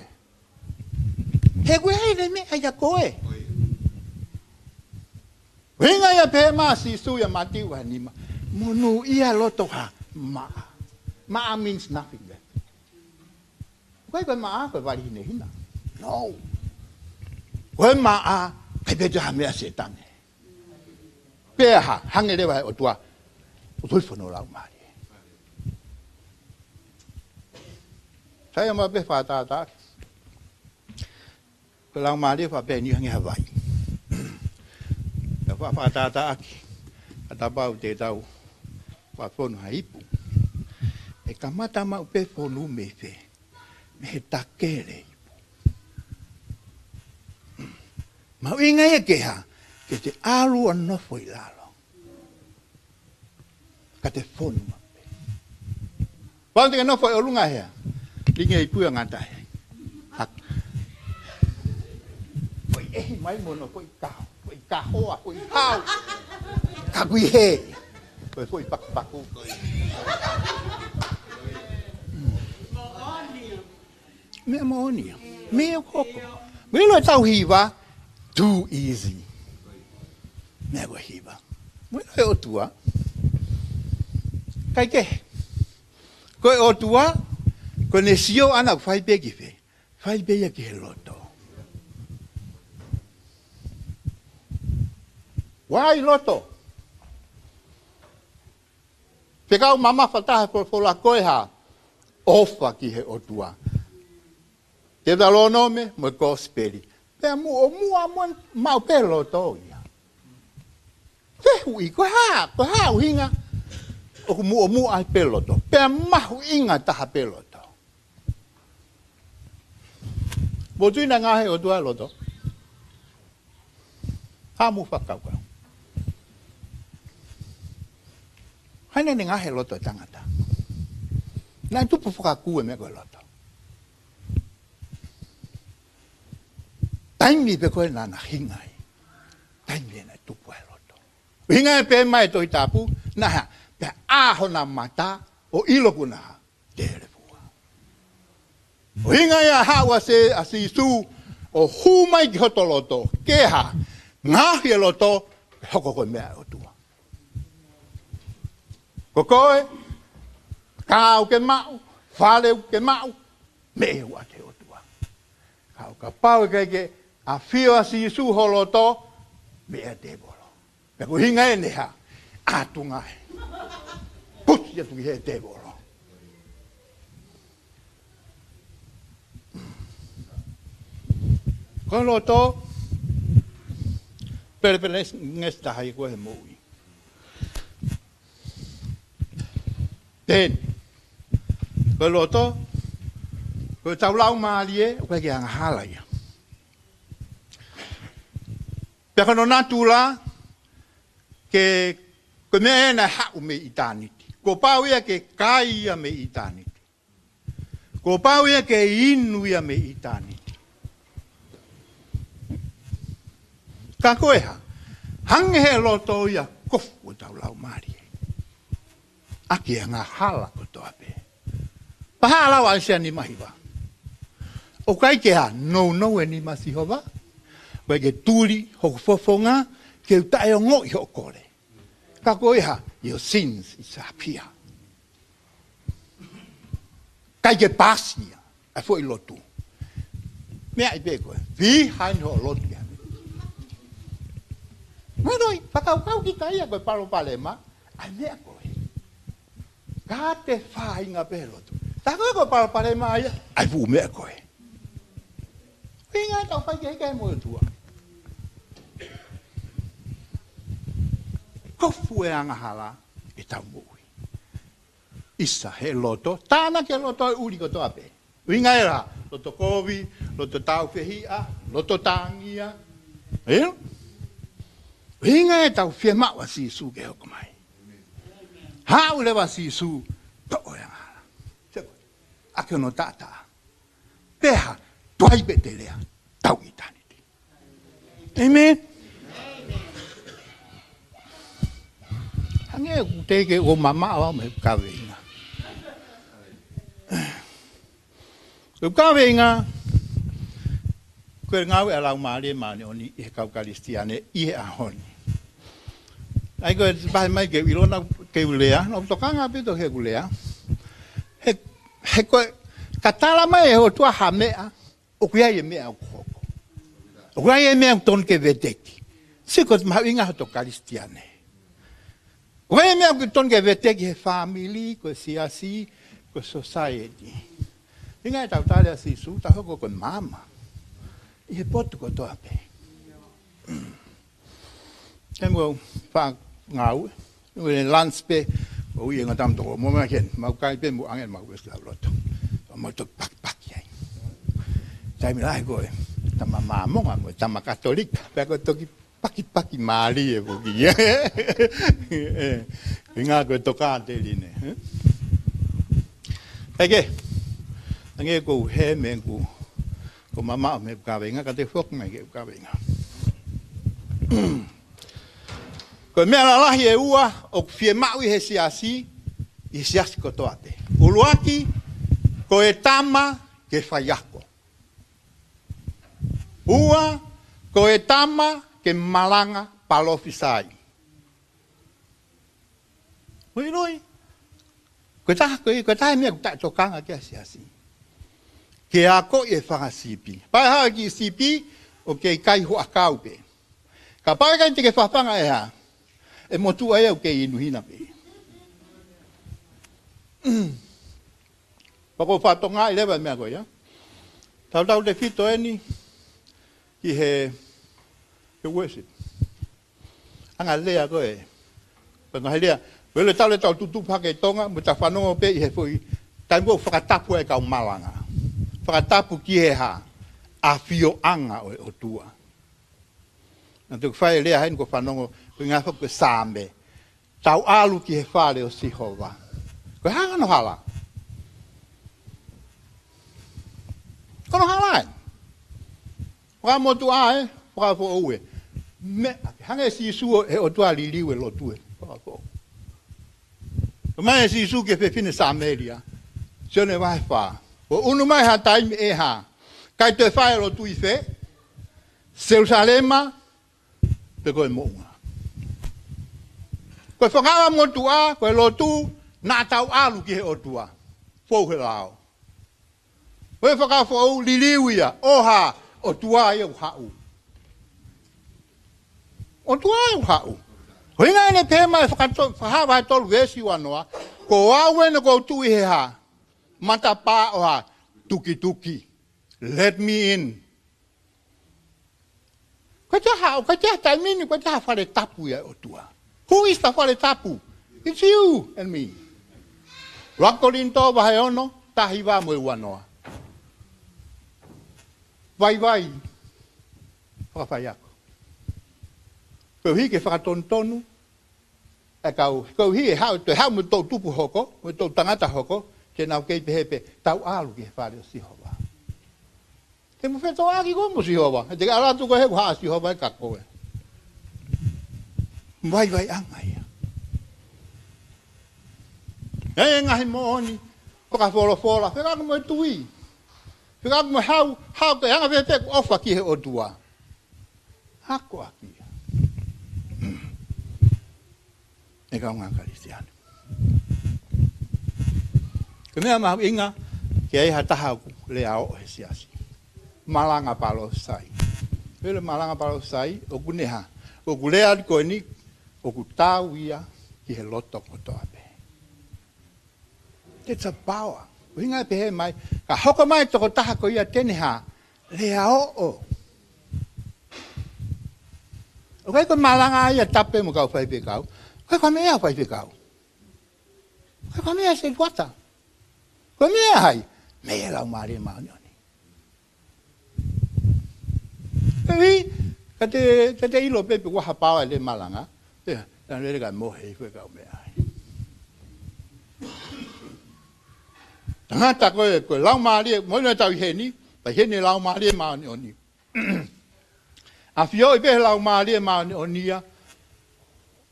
He koe hei me ai koe. Winga ya pe ma si su ya mati wa ni ma. Monu ia loto ha ma. Ma means nothing there. Koe ma koe wali ne hina. No. Koe ma kai pe ja me setane. Pe ha hangere wa o tua. O toi fono la ma. Saya mau be fata ta. Kalau mari fa be ni hang Hawaii. Ya fa fata ta aki. Ata bau te tau. Fa fonu haipu. E kamata ma pe fonu me fe. Me takele. Ma inga e ke ha. Ke te alu no foi lalo. Ka te fonu ma pe. Pante que no foi o lunga hea. Linga i pua ngata he. Poi mai mono, poi kahoa, poi hau. Ka kui he. Poi paku. Mea moonia. Mea koko. Mea lo tau hiva. Too easy. Mea ko hiva. Mea lo o tua. Kai ke. Koe o tua. Ko ne sio ana fai be ki fe. Fai be ya ki loto. Wai loto. Pekau mama fata por la koeha. Ofa ki he otua. Te dalo nome mo gospeli. Pe mu mau pe loto ia. Fe hui ko ha hinga. O mu ai pe loto. Pe mahu inga taha pe loto. Botu ina ngahe o tua loto. Hamu whakau. Haina ni ngahe loto tangata. Nā tupu whakaku e me koe loto. Taimi pe koe nana hingai. Taimi e nai tupu e loto. Hingai pe mai toi tapu. Naha, pe aho na mata o iloku naha. Tere. O hinga ia hawa se asisu o humai ki hoto loto. Keha, ngahi e loto, hoko koe mea o tua. Ko koe, kau ke mau, whaleu ke mau, me ua te o tua. Kau ka pau e ke a whio asisu ho loto, mea te bolo. Pe ko hinga e neha, atunga e. Puti atu ki he te bolo. Ko loto pele ngesta hai ko he moi. Den. Ko loto ko tau lau malie ko ke ang hala ia. Pe kono natula ke ko me na ha u me itaniti. Ko pau ia ke kai ia me itaniti. Ko pau ia ke inu ia me itaniti. Ka koe ha, hange he loto ia kofu o tau lau maari. Aki e ngā hala o toa pe. Paha alawa e sea ni mahiwa. O kai ke ha, no e ni masihova. Wai ke tūri, hoku fofonga, ke utae o ngoi ho kore. Ka koe ha, your sins is apia. Kai ke pasia, a fo i lotu. Mea i pe koe, vi hain ho lotu ia. Manoi, pakau ki kai koe palo palema, ai mea koe. Ka te whainga pelotu. Ta koe palo palema ai, ai fu mea koe. Inga tau whai kei mo tua. Kofu e anga hala, e tau mui. Isa he loto, tāna ke loto e uri ko toa pe. Inga era, loto kovi, loto tau whehia, loto tāngia. Eo? Inga e tau whia maua si su ke hoko mai. Hau lewa si su, to'o e ngara. Ake ono tata. Peha, tuai pe te lea, tau i taniti. Amen? Hange ku teke o mama awa me kawe inga. Ku kawe inga, koe ngawe alau maare maane oni i he kaukaristiane i he ahoni. Ai koe pahe mai ke ilona ke ulea, no tokanga pito he ulea. He koe, katala mai e ho tua ha mea, o kuia e mea o koko. O kuia e mea o ton ke veteki. Siko mahu inga ho tokaristiane. O kuia e mea o ton ke veteki he family, koe siasi, koe society. Inga e tau tare a sisu, ta hoko koe mama. I he potu ko toa pe. E mua wha ngau, ue lans pe, o ui e ngatam toko, mo mea ken, mau kai pe mu angen mau wes lau loto. O mau tok paki ai. Tai mi lai koe, tama mamonga mo, tama katolika, pe koe toki paki maali e poki. Inga koe toka te line. Eke, ange ko he men ku, ko mama me kawenga ka te fok mai ke kawenga. Ko me la lahi e ua o fie mau he siasi i siasi ko toate. Uluaki ko e tama ke fayako. Ua ko e tama ke malanga palofisai. Oi. Ko ta me ko ta tokanga ke siasi. Ke ako e whakasipi. Pai hawa ki sipi, o ke kai hoa kaupe. Ka pai kai te ke whapanga e ha, e motu ai au ke inuhina pe. Pako whatonga i lewa mea koe, ya. Tau te whito eni, ki he worship. Anga lea koe. Panga he lea, wele tau le tau tutu pake tonga, mo ta whanongo pe i he fui, tai mo whakatapu e kau malanga. Whakatapu ki he ha, a whio anga o tua. Nā te whae lea hain ko whanongo, ko ngā whaku sāme, tau alu ki he whare o Sihova. Ko hanga no hala. Kono hala ai. Wha motu ae, wha fo oue. Me, hanga e si suo he o tua li liwe lo tue. Wha fo. Ko mai e si su ke whewhine Sāmeria. Sione wahe wha. O unu mai ha taimi e ha. Kai te whae lo tui whe. Jerusalema. Te koe mounga. Koe whangawa motu a, koe lo tu, nā tau alu ki he o tua. Fou he lao. Koe whakawa fo li liwia. Oha, o tua e o hau. O tua e o hau. Hoinga ene pēma e whakawa e tolu esi wanoa. Ko awe ne ko tui he ha. Mata pā o ha, tuki. Let me in. ka te tai mini, ka te whare tapu ia o tua. Who is the whare tapu? It's you and me. Rakorinto wahe ono, tahi wā moe wanoa. Vai, whakawhai ako. Kau hi ke whakatontonu, e kau hi e hau mo tau tupu hoko, mo tau tangata hoko, ke nau kei te hepe, tau alu ke whare o sihowa. Ke mo wheto aki ko mo sihowa, e te ka aratu ko he ku haa sihowa e kakoe. Vai anga ia. E ngahi mo oni, whakawhora, whekaka mo e tui. Whekaka mo hau ke hanga whepe ku ofa ki he o tua. Hako aki ia. E kau ngā Kristiano. Ke mea mahu inga, ke ai hataha ku le ao he siasi. Malanga palo sai. Pele malanga palo sai, o ku neha. O ku lea di koe ni, o ku tau ia ki he loto koto ape. It's a power. O hinga pe he mai, ka hoko mai toko taha ko ia tene ha, le ao o. O kai ko malanga ia tape mo kau whai pe kau, kai kwa mea whai pe kau. Kai kwa mea se tuata. Kwa mea hai, mea lau maari e maoni oni. Ewi, ka te ilo pepe waha pawa le malanga, tan rere kai mohe i whe kau mea hai. Tangata koe lau maari e, moina tau i heni, pa heni lau maari e maoni oni. A fio i pehe lau maari e maoni oni ia,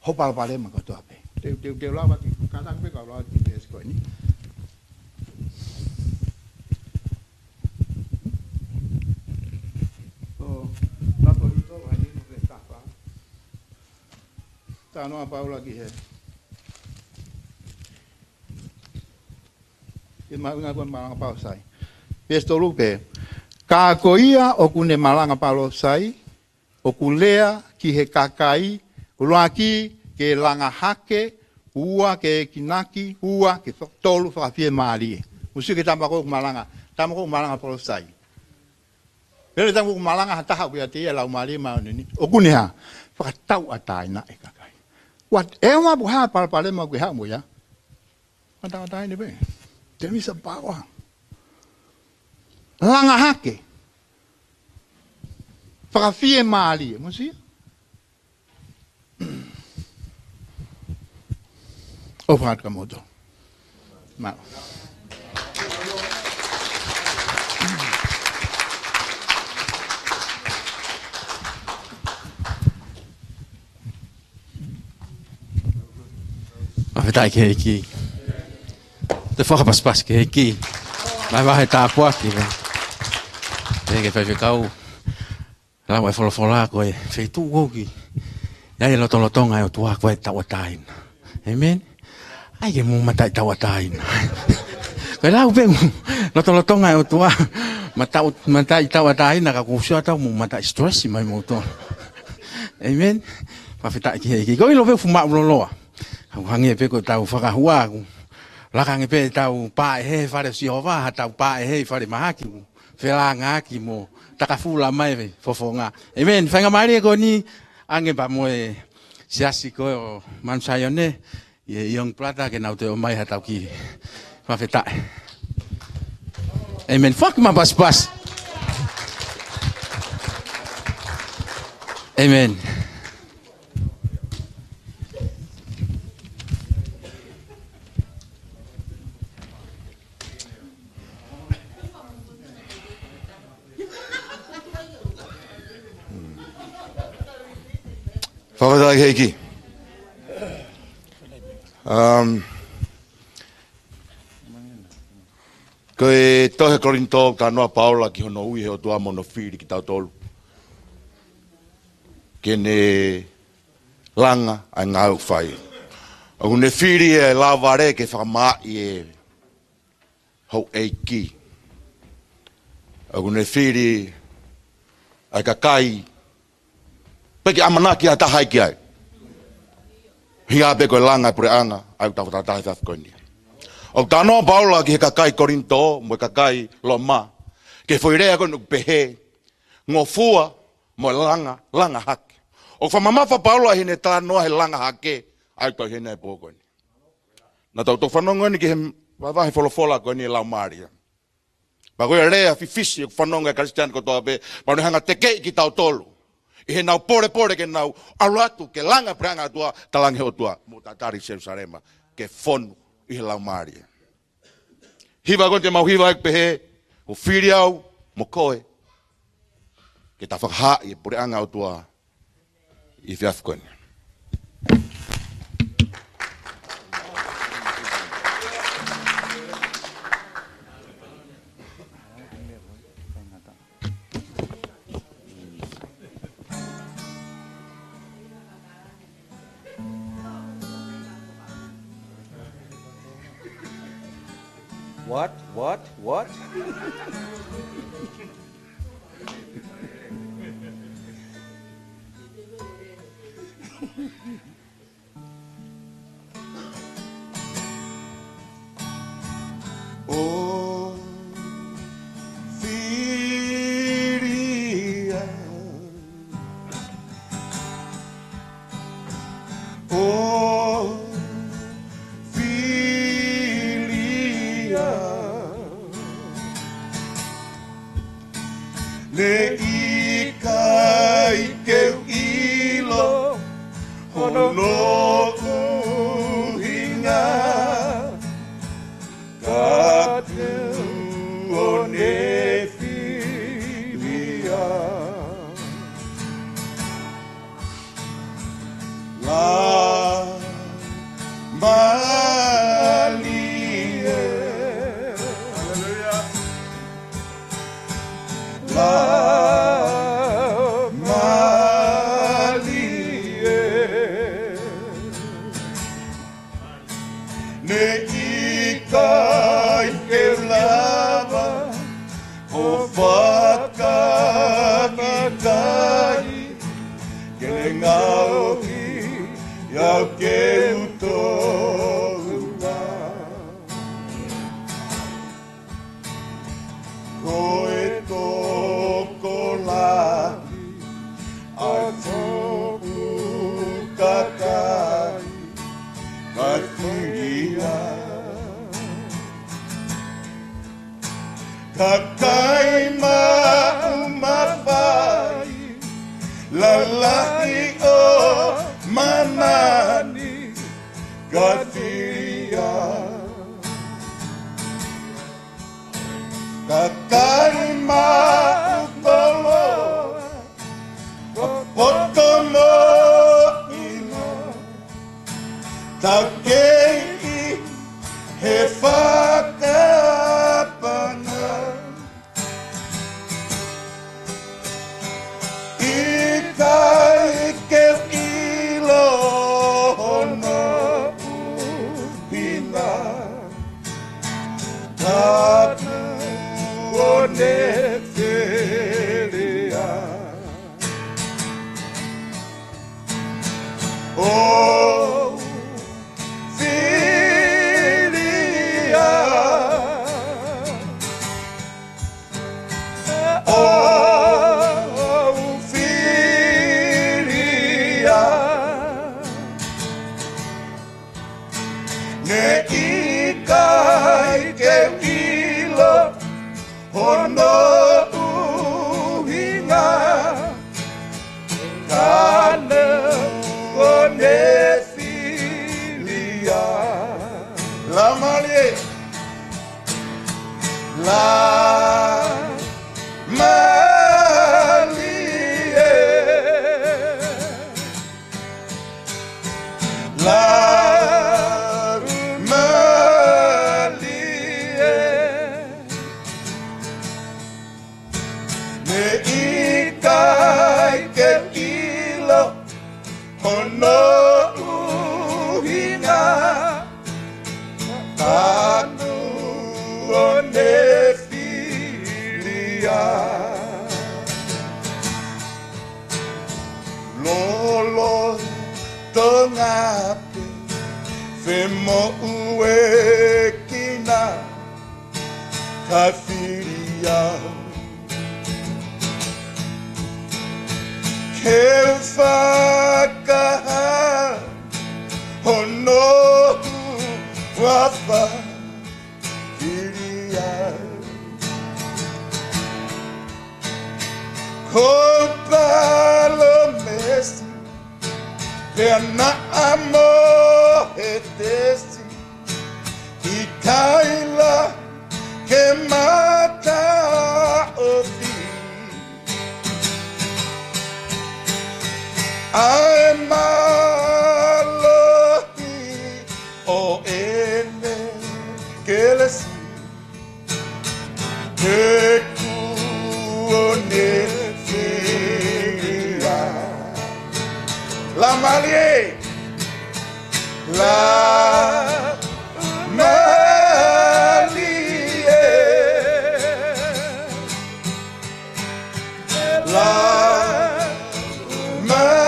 hopala pale ma koto ape. Te lau waki, katang pe kau lau ki te esko ni. Tanoa Paula ki he. Ke maunga kua malanga pao sai. Pesto lupe. Ka koia o kune malanga pao sai, o kulea ki he kakai, uruaki ke langa hake, ua ke kinaki, ua ke tolu whakawhie maari. Musu ke tamako malanga pao sai. Pere tamako malanga hataha wea te ia lau maari maunini. O kune ha, whakatau atai na e kakai. What ewa buha pale ma kuha mo ya. Kata ini be. There is a power. Langa hake. Whakawhie maali. Mo si? O whaat ka moto. Mao. Whawhetai ke heki. Te whakapaspas ke heki. Mai wahe tā puaki. Tēke whai whekau. Lau e wholofola koe. Wheitu koki. Iai lotolotonga e o tua koe tawatain. Amen. Ai ke mō matai tawatain. Koe lau pengu. Lotolotonga e o tua. Matai tawatain. Naka kusua tau mō matai stressi mai mō toa. Amen. Whawhetai ke heki. Koe ilo peu fuma uloloa. Hangi pe ko tau whakahua ku. Lakangi pe tau pae he whare sihowa, ha tau pae he whare mahaki ku. Whelanga ki mo takafula mai ve fofonga. Amen. Whainga maari e ko ni ange pa mo e siasi ko o mansaione. Ie iong plata ke nau te o mai ha tau ki. Whawhetai. Amen. Fuck ma pas. Amen. Whakatau heiki. Koe tohe Korinto Tanoa Paula ki hono ui he o tua mono whiri ki tau tolu. Kene langa ai ngau whai. O ne whiri e laware ke whakamai e hau eiki. O ne whiri ai kakai peki amanaki a tahai ki ai. Hia pe koe langa pure anga, au tau tatahi taf koe ni. O Tanoa Paula ki he kakai Korinto, mo kakai Loma, ke whoirea koe nuk pehe, ngō fua, mo langa hake. O whamamafa paula hine tā noa he langa hake, ai tau hine e pōko ni. Nā tau tō whanonga ni ki he wawahi wholofola ko ni lau Māria. Ma koe rea fifisi e whanonga e Kristiani ko toa pe, ma ni hanga tekei ki tau tolu. I he nau pore ke nau aluatu ke langa pranga tua, talange o tua, mo tatari Jerusalema, ke whonu i he lau Māria. Hiwa kon te mau hiwa ek pehe, o whiri au, mo koe, ke ta whakaha i e pore anga o tua, i whiafkone. What? Oh, Firia. Oh, Filia. Le ikai ke ilo hono uhinga katu one filia la malie la Kakai ma'umafai lalaki o manani katia Kakai ma'upolo potomo ino takei he whakapana Ikai ke ilo hono upina Tatu one felia Oh, filia Oh, filia Ne ikai ke ilo hono uhinga Kana one filia La Marie La Marie La Marie Ne ikai ke ilo hono uhinga Tanu one filia Lolo tongape Femo ue kina Kafiria He whakaha hono wafa iria Ko palo mesi Pe ana amo he testi I kaila ke mata ofi Ai malohi o ene kelesi Ke kuone firia La malie La malie La malie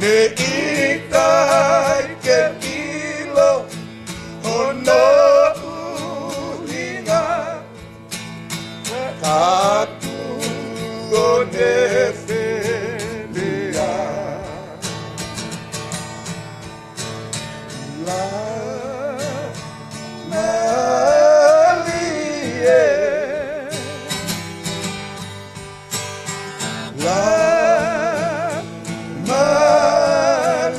Ne ikai ke ilo Hono uhinga Aku one felia La malie La malie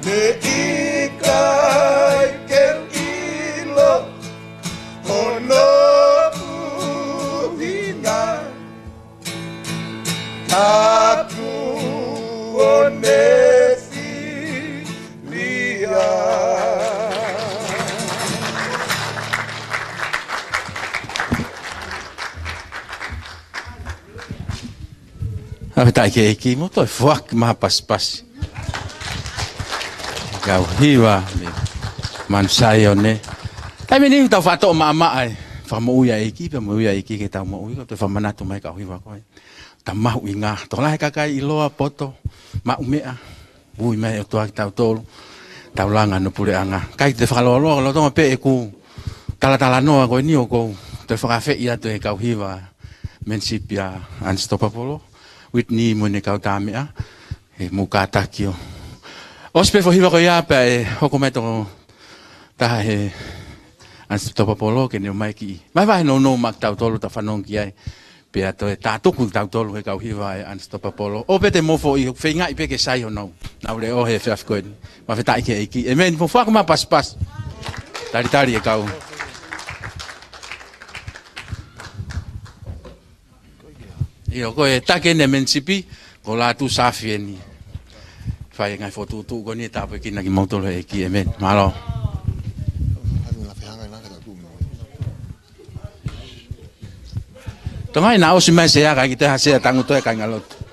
Ne ikai ke ilo Hono uhinga Aku one filia Ai ke ki mo to fuck ma pas. Kau hiwa man sayone. Ai meni tau fato ma ai. Fa mo uya iki ke tau mo uya te fa manatu mai kau hiwa ko. Ta mau inga to lai kakai iloa poto ma umea. Ui mai to tau tolu. Tau langa no pule anga. Kai te fa lo lo to pe e ku. Tala no ko ni o ko. Te fa fe ia te kau hiwa. Mensipia Unstoppable. Whitney mo ne kau tamea. E muka takio. Ospe fo hiwa ko ia pe hoko mai to ta he Unstoppable ke ne mai ki. Mai vai no mak tau tolu ta fanon ki ai. Pe ato e tatuku tau tolu he kau hiwa e Unstoppable. O pe te mofo i feinga i pe ke sai no. Na ule o he faf ko ni. Ma fe tai ke iki. E men fo fa ma pas. Tari e kau. Io ko e take ne mensipi ko la tu safieni. Fai ngai foto tu ko ni ta pe kina ki motolo e ki men. Malo. Tongai na o si mai se aga ki te ha se tangu to e ka ngalot.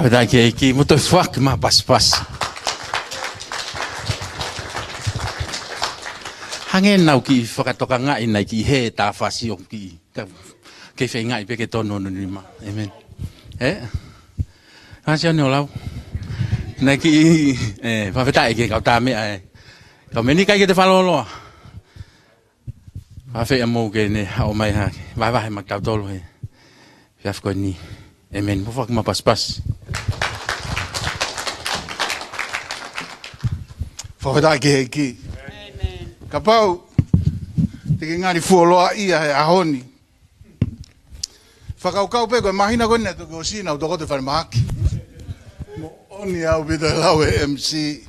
Dai ki mo to fuck ma pas. Hangen nau ki whakatoka ngai nei ki he tā whasi o ki. Kei whai ngai peke tono ni ma. Amen. Hāsia ni o lau. Nei ki whawhetai ke kau tā mea e. Kau meni kai ke te whaloloa. Whawhea mou ke ne hao mai ha. Vai mak tau tolo he. Whiafko ni. Amen. Mo whak ma pas. Whakatā ke hei ki. Ka pau, te ke ngāri fuoloa ia he ahoni. Whakaukau pe koe mahina koe ne tuke o sina u toko te whare mahaki. Mo oni au pita lau e MC.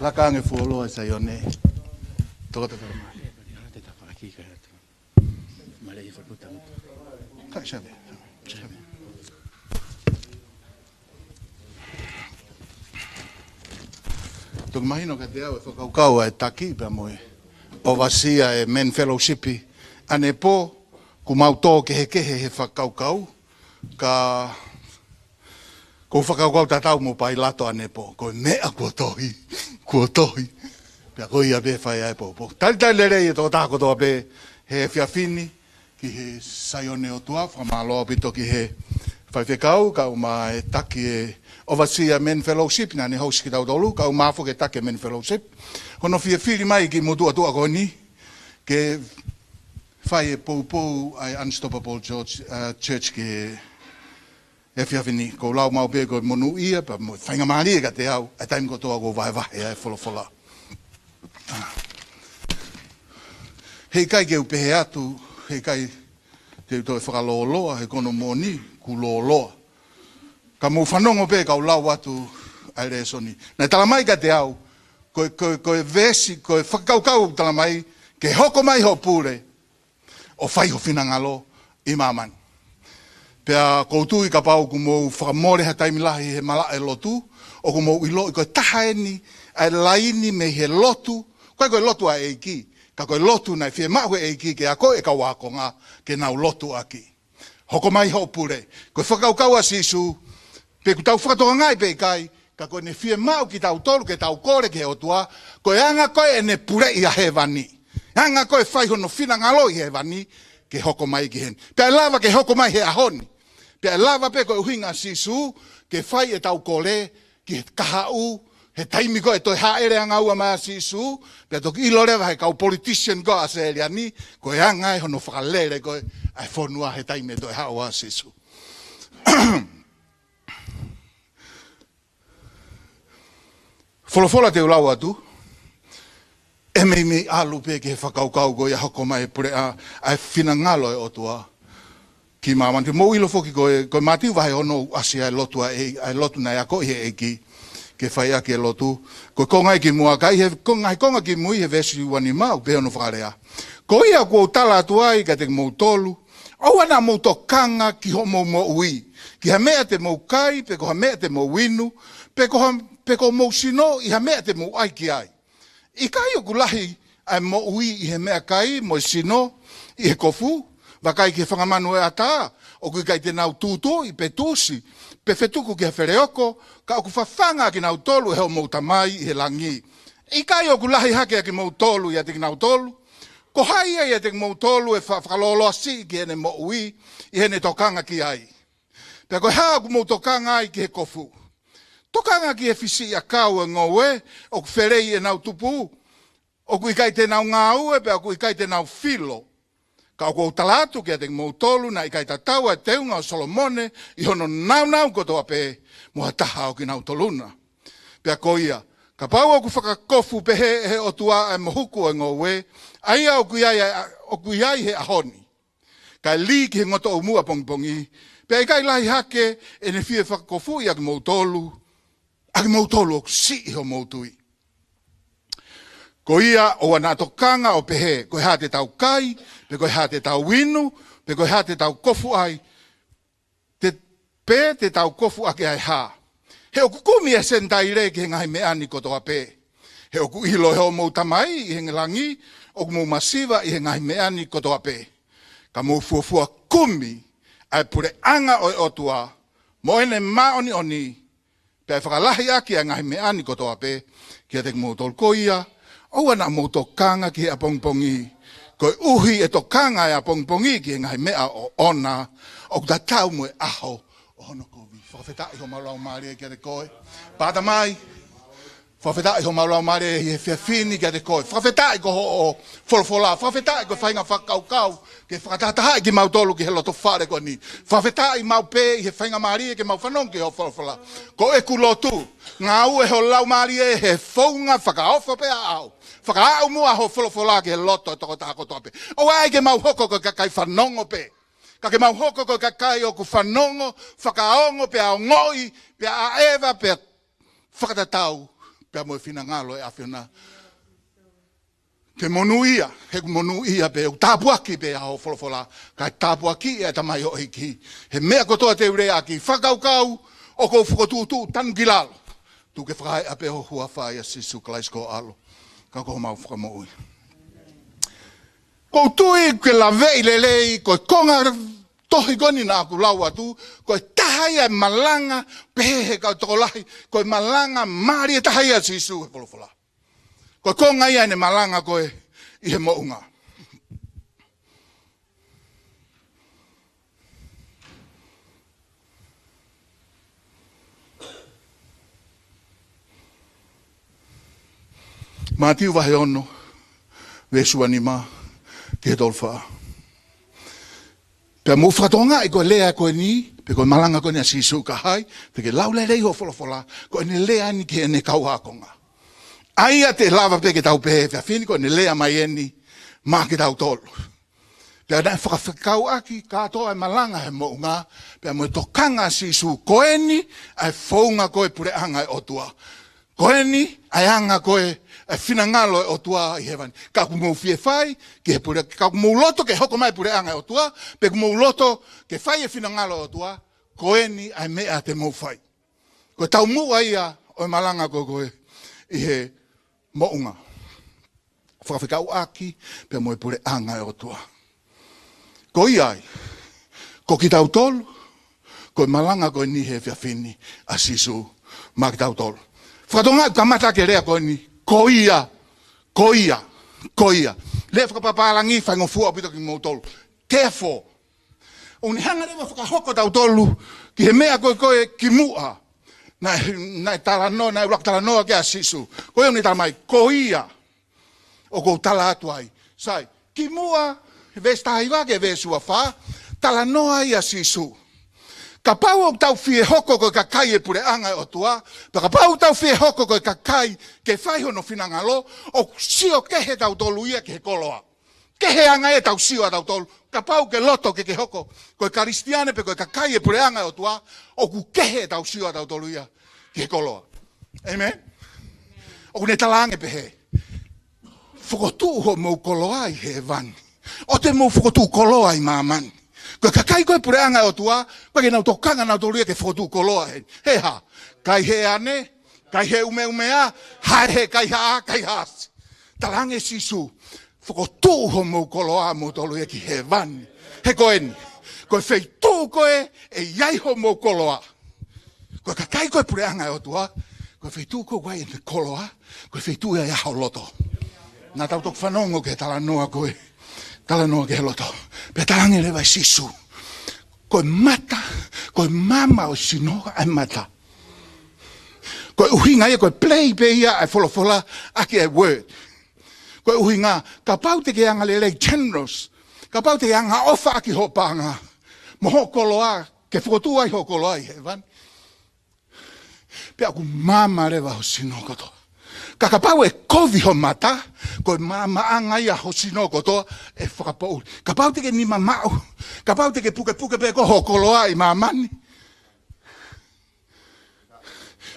Lakange fuoloa e sa ione. Toko te whare mahaki. Te tapaki ka hatu. Marei whakuta mutu. Kai sabe. Tuk mahino ka te au e whakaukau e taki pa moe. Ovasia e men fellowshipi. Ane po, ku mau tō kehe he whakaukau. Ka whakaukau tatau mo pai lato ane po. Ko mea kua tohi. Kua tohi. Pia koi a pe whai ai po. Tali lerei e tō tāko tō pe he whiawhini. Ki he saione o tua. Whamaloa pito ki he whaiwhekau. Kau ma e taki e Ovasia men fellowship na ne host ki tau tolu. Kau mafo ke take men fellowship. Hono whiawhiri mai ki mo tua ko ni. Ke whai e pou ai Unstoppable Church ki e whiawhini. Ko lau mau pe ko monu ia. Pa whainga maari e ka te au. A taim ko toa ko vai e wholofola. Hei kai ke upehe atu. Hei kai te toi whakaloloa. He kono moni ku loloa. Ka mo whanongo pe kau lau atu ai re soni. Nei tala mai ka te au, koe vesi, koe whakaukau tala mai, ke hoko mai ho pūre, o whai ho whinangalo i mamani. Pea koutu i ka pau ku mou whakamore ha taimilahi he mala e lotu, o ku mou i lo, i koe taha eni, ai laini me he lotu, koe lotu a eiki, ka koe lotu nai whie mahu eiki, ke a koe e ka wakonga, ke nau lotu aki. Hoko mai ho pūre, koe whakaukau a sisu, pe ku tau whakatoa ngai pe kai, ka koe ne whie mau ki tau tolu, ke tau kore ke otua, koe anga koe e ne pure i a he vani. Anga koe whai hono whina ngalo i he vani, ke hoko mai ki hen. Pea lava ke hoko mai he ahoni. Pea lava pe koe uhinga sisu, ke whai e tau kore, ki kahau, he taimi koe toi haere anga ua maa sisu, pea toki ilo rewa he kau politician koe a se ni, koe anga e hono whakalere koe, ai whonua he taimi toi haua sisu. Wholofola te ulau atu, e mei alu pe ke he whakaukau koe a hoko mai pure a whina ngalo e otua ki māman. Te mou ilo foki koe mātiu wahe ono asi ai lotu nei a koe he eki ke whai aki e lotu. Koe kongai ki mua kai, konga ki mui he vesi wani mau pe ono whakarea. Ko ia kua tala atu ai ka te mou tolu, au ana mou tokanga ki ho mou ui. Ki ha mea te mou kai, pe ko ha mea te mou winu, pe ko mou sino i ha mea te mou aiki ai. I kai o kulahi ai mo ui i he mea kai, mo sino, i he kofu, wakai ki he whangamanu e ata, o kui kai te nau tūtō i pe tūsi, pe whetuku ki he whereoko, ka o ku whawhanga ki nau tolu he o mou tamai i he langi. I kai o kulahi hake ki mou tolu i a te ki nau tolu, ko hai ai a te ki mou tolu e whakaloloa si ki hene mo ui, i hene tokanga ki ai. Pea koe haa ku mou tokanga ai ki he kofu. Tokanga ki e fisi a kau e ngoe, o ku wherei e nau tupu, o ku ikai te nau ngā ue, pe o ku ikai te nau filo. Ka o ku talatu ki a te mou tolu, na ikai ta tau a teunga o Solomone, i hono nau kotoa pe, mua taha o ki nau toluna. Pea ko ia, ka pau o ku whakakofu pe he o tua e mohuku e ngoe, aia o ku iai he ahoni. Ka li ki he ngoto o mua pongpongi, pea ikai lahi hake, e ne fie whakakofu i a ki mou tolu, aki mou tolu o si i ho mou tui. Ko ia o ana tokanga o pehe, koe ha te tau kai, pe koe ha te tau winu, pe koe ha te tau kofu ai, te tau kofu ake ai ha. He o kukumi e sentai re ki he ngai me ani kotoa pe. He o ku ilo he o mou tamai i he ngelangi, o ku mou masiva i he ngai me ani kotoa pe. Ka mou fuafua kumi, ai pure anga o otua, mo ene maoni oni, pea whakalahi aki a ngahi me ani kotoa pe, ki a te mou tolkoia, o ana mou tokanga ki a pongpongi, koe uhi e tokanga e a pongpongi ki a ngahi mea o ona, o kuta tau mo e aho, o hono kovi. Whakawhetai ho maulau maare ki a te koe. Pāta mai, whakawhetai ho maulau maare i he whiawhini ki a te koe. Whakawhetai ko ho o wholofola, whakawhetai ko whainga whakaukau, ke whakatataha ki mau tolu ki he loto whare ko ni. Whawhetai mau pē i he whainga maare ki mau whanong ki ho wholofola. Ko e kulotu, ngā ue ho lau maare he whaunga whakaofa pe au. Whakaau mua ho wholofola ki he loto e toko taha kotoa pe. O ai ke mau hoko ko kakai whanongo pe. Ka ke mau hoko ko kakai o ku whanongo, whakaongo pe au ngoi, pe a ewa pe whakatatau, pe a moe whina ngalo e awhiona. Te monuia, he monuia pe, o tāpuaki pe a ho wholofola, kai tāpuaki e tamai o hiki. He mea kotoa te urea ki whakaukau, o kou whakotūtū, tanu ki lalo. Tu ke whakai ape ho hua whai a sisu klaisko alo. Ka koho mau whakamoui. Ko tui ke la vei lelei, ko konga tohi goni na aku lau atu, ko tahai e malanga, pehe kau tokolahi, ko malanga maari e tahai a sisu he wholofola. Ko konga ia ne malanga koe i he mounga. Mātiu wahe ono, vesua ni mā, ki he tolwha. Pea mō whakatonga i koe lea koe ni, pe koe malanga koe ni a sisu ka hai, pe ke lau lei ho wholofola, koe ne lea ni ki ene kau hakonga. Aia te lava pe ke tau pehe, whia whini koe ne lea mai eni, mā ke tau tolu. Pea na whakawhikau aki, katoa e malanga he mounga, pea mo tokanga sisu, koeni ai whaunga koe pure anga e otua. Koeni ai anga koe e finangalo e otua i hewani. Ka kumou fie whai, ka kumou loto ke hoko mai pure anga e otua, pe kumou loto ke whai e finangalo e otua, koeni ai mea te mou whai. Koe tau mua ia o malanga koe i he mounga. Whakawhikau aki, pea mo e pure anga e otua. Ko iai, ko ki tau tolu, ko malanga ko ni he whiawhini a sisu ma ki tau tolu. Whakatonga ka mata ke rea ko ni, ko ia. Le whakapapalangi whai ngofua pito ki mou tolu. Therefore, uni hanga rewa whakahoko tau tolu, ki he mea koe ki mua. Nai talanoa, nai urak talanoa ke a sisu. Koe uni talamai, ko ia. O kou tala atu ai. Sai, ki mua, vestahi wake vesua wha, tala noa ia sisu. Ka pau o tau fie hoko koe kakai e pure anga o tua, pa ka pau tau fie hoko koe kakai ke whaiho no finangalo, o sio kehe tau tolu ia ke koloa. Kehe anga e tau sio a tau tolu, ka pau ke loto ke hoko, koe karistiane pe koe kakai e pure anga o tua, o ku kehe tau sio a tau tolu ia ke koloa. Amen? O ku ne talange pehe. Whakotu ho mou koloa i he vani. O te mou whakotu koloa i mamani. Koe kakai koe pure anga o tua, koe ke nau tokanga nau tolia ke whakotu koloa he. He ha, kai he ane, kai he umea, hae he kai haa, kai haasi. Talange sisu, whakotu ho mou koloa mou tolia ki he vani. He koe ni, koe wheitu koe e iai ho mou koloa. Koe kakai koe pure anga o tua, koe wheitu koe wai e koloa, koe wheitu e iahau loto. Nā tau tok whanongo ke tala noa koe. Tala noa ke loto. Pe talange rewa sisu. Koe mata, koe mama o sinoa ai mata. Koe uhinga ia, koe play pe ia ai wholofola ake ai word. Koe uhinga, ka pau te ke anga lelei generous. Ka pau te ke anga ofa aki hopanga. Moho koloa, ke whokotu ai ho koloa i hewan. Pe aku mama rewa o sinoa koto. Ka pau e kovi ho mata, koe mama anga ia ho sino kotoa e whakapauri. Ka pau te ke ni mamau, ka pau te ke puke pe koho koloa i mamani.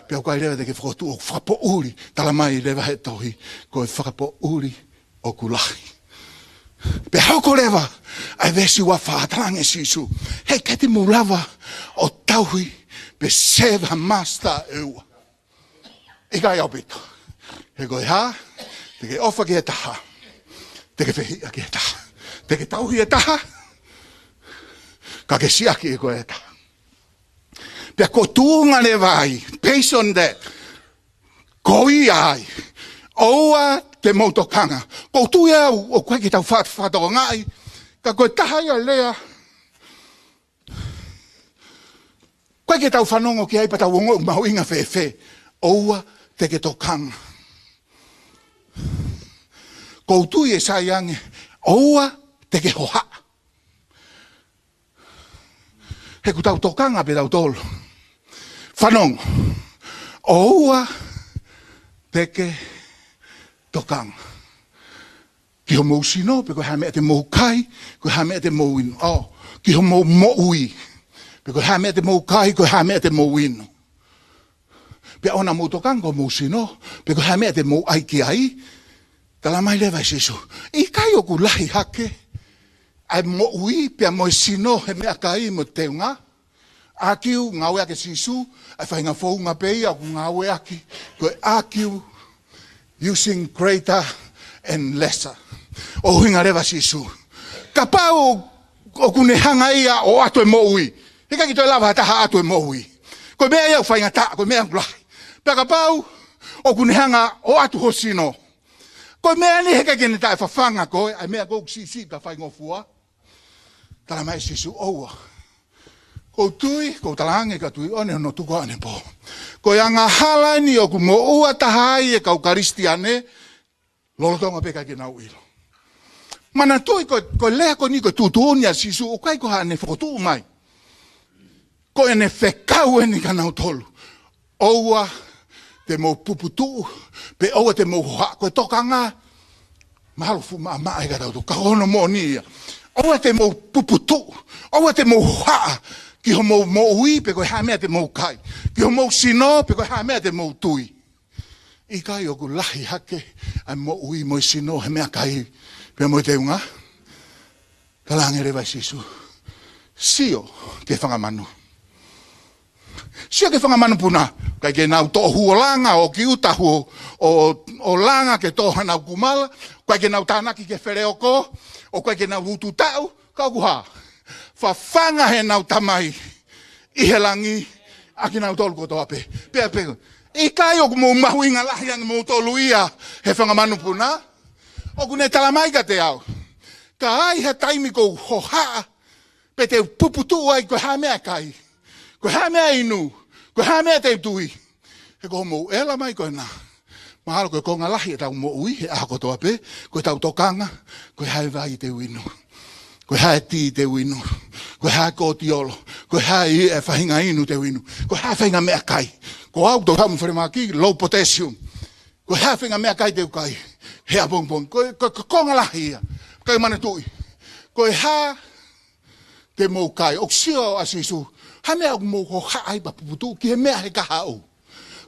Pea koe rewa te ke whakotu o whakapauri, tala mai rewa he tohi, koe whakapauri o kulahi. Pea hoko rewa, ai vesi wa whaatarange sisu, hei kati mulawa o tauhi pe seva masta eua. Ika iau pito. He koe ha, te ke ofa ki e taha, te ke whehia ki e taha, te ke tauhi e taha, ka ke siaki e koe e taha. Pea ko tuunga ne vai, based on that, ko i ai, oua te mautokanga, ko tui au o koe ki tau whātua ngai, ka koe taha ia lea, koe ki tau whanongo ki ai patau ongo mahu inga whewhe, oua te ke tokanga. Koutu e sa yange, oua te ke hoha. He ku tau tokanga pe tau tolu. Whanong, oua te ke tokanga. Ki ho mou sino, pe koe hame te mou kai, koe hame te mou ino. Ki ho mou moui, pe koe hame te mou kai, koe hame te mou ino. Pe ona mou tokanga ko mou sino, pe koe hame te mou aiki ai, tala mai lewa sisu. I kai o ku lahi hake. Ai mo ui pia mo sino he mea kai mo teunga. Akiu ngawe ake sisu. Ai whainga whaunga pei a ku ngawe aki. Koe akiu using greater and lesser. O hinga lewa sisu. Ka pau o kune hanga ia o ato e mo ui. Hika ki toi lawa taha ato e mo ui. Koe mea ia whainga ta, koe mea ngulahi. Pia ka pau o kune hanga o ato ho sino. Koe mea ni heka kene tae whawhanga koe, ai mea kou sisi ka whai ngofua. Tala mai sisu oua. Kou tui, kou talange ka tui, one no tuko ane po. Koe anga halaini o ku mo ua tahai e kau karistiane, lolotonga peka ke nau ilo. Mana tui koe lea ko ni koe tutuunia sisu, o kai ko hane whakotuu mai. Koe ne whekau eni ka nau tolu. Oua, te mo puputu, pe oua te mo hoa, koe tokanga, mahalo fu maa e ka tautu, ka hono mo nia. O te mo puputu. O te mo haa. Ki ho mo ui pe koe ha mea te mo kai. Ki ho mo sino pe koe ha mea te mo tui. I kai o ku lahi hake. Ai mo ui mo sino he mea kai. Pe mo te unga. Kalange rewa sisu. Sio ke whangamanu. Sio ke whangamanu puna. Kai ke nau to huolanga o ki utahu o langa ke toha nau kumala. Kai ke nau tānaki ke whereoko. O kai ke nau hutu tau. Kau kuha. Whawhanga he nau tamai. I he langi. Aki nau tolu koto ape. Pea pea. I kai o ku mou mahu inga lahi anga mou tolu ia. He whangamanu puna. O ku ne talamai ka te au. Ka ai he taimi kou hohaa. Pe te puputu ai koe ha mea kai. Koe ha mea inu. Koe ha mea te tui. He koho mou ela mai koe nā. Mahalo koe konga lahi e tau mo ui. He aha kotoa pe. Koe tau tokanga. Koe hae vai te uinu. Koe hae ti te uinu. Koe hae kōtiolo. Koe hae i e whahinga inu te uinu. Koe hae whahinga mea kai. Ko au tau hamu wharemaki. Low potassium. Koe hae whahinga mea kai te ukai. Hea pongpong. Koe konga lahi ia. Koe mana tui. Koe hae te mou kai. O sio asisu. Ha mea o mou ho haai pa puputu. Ki he mea he kaha au.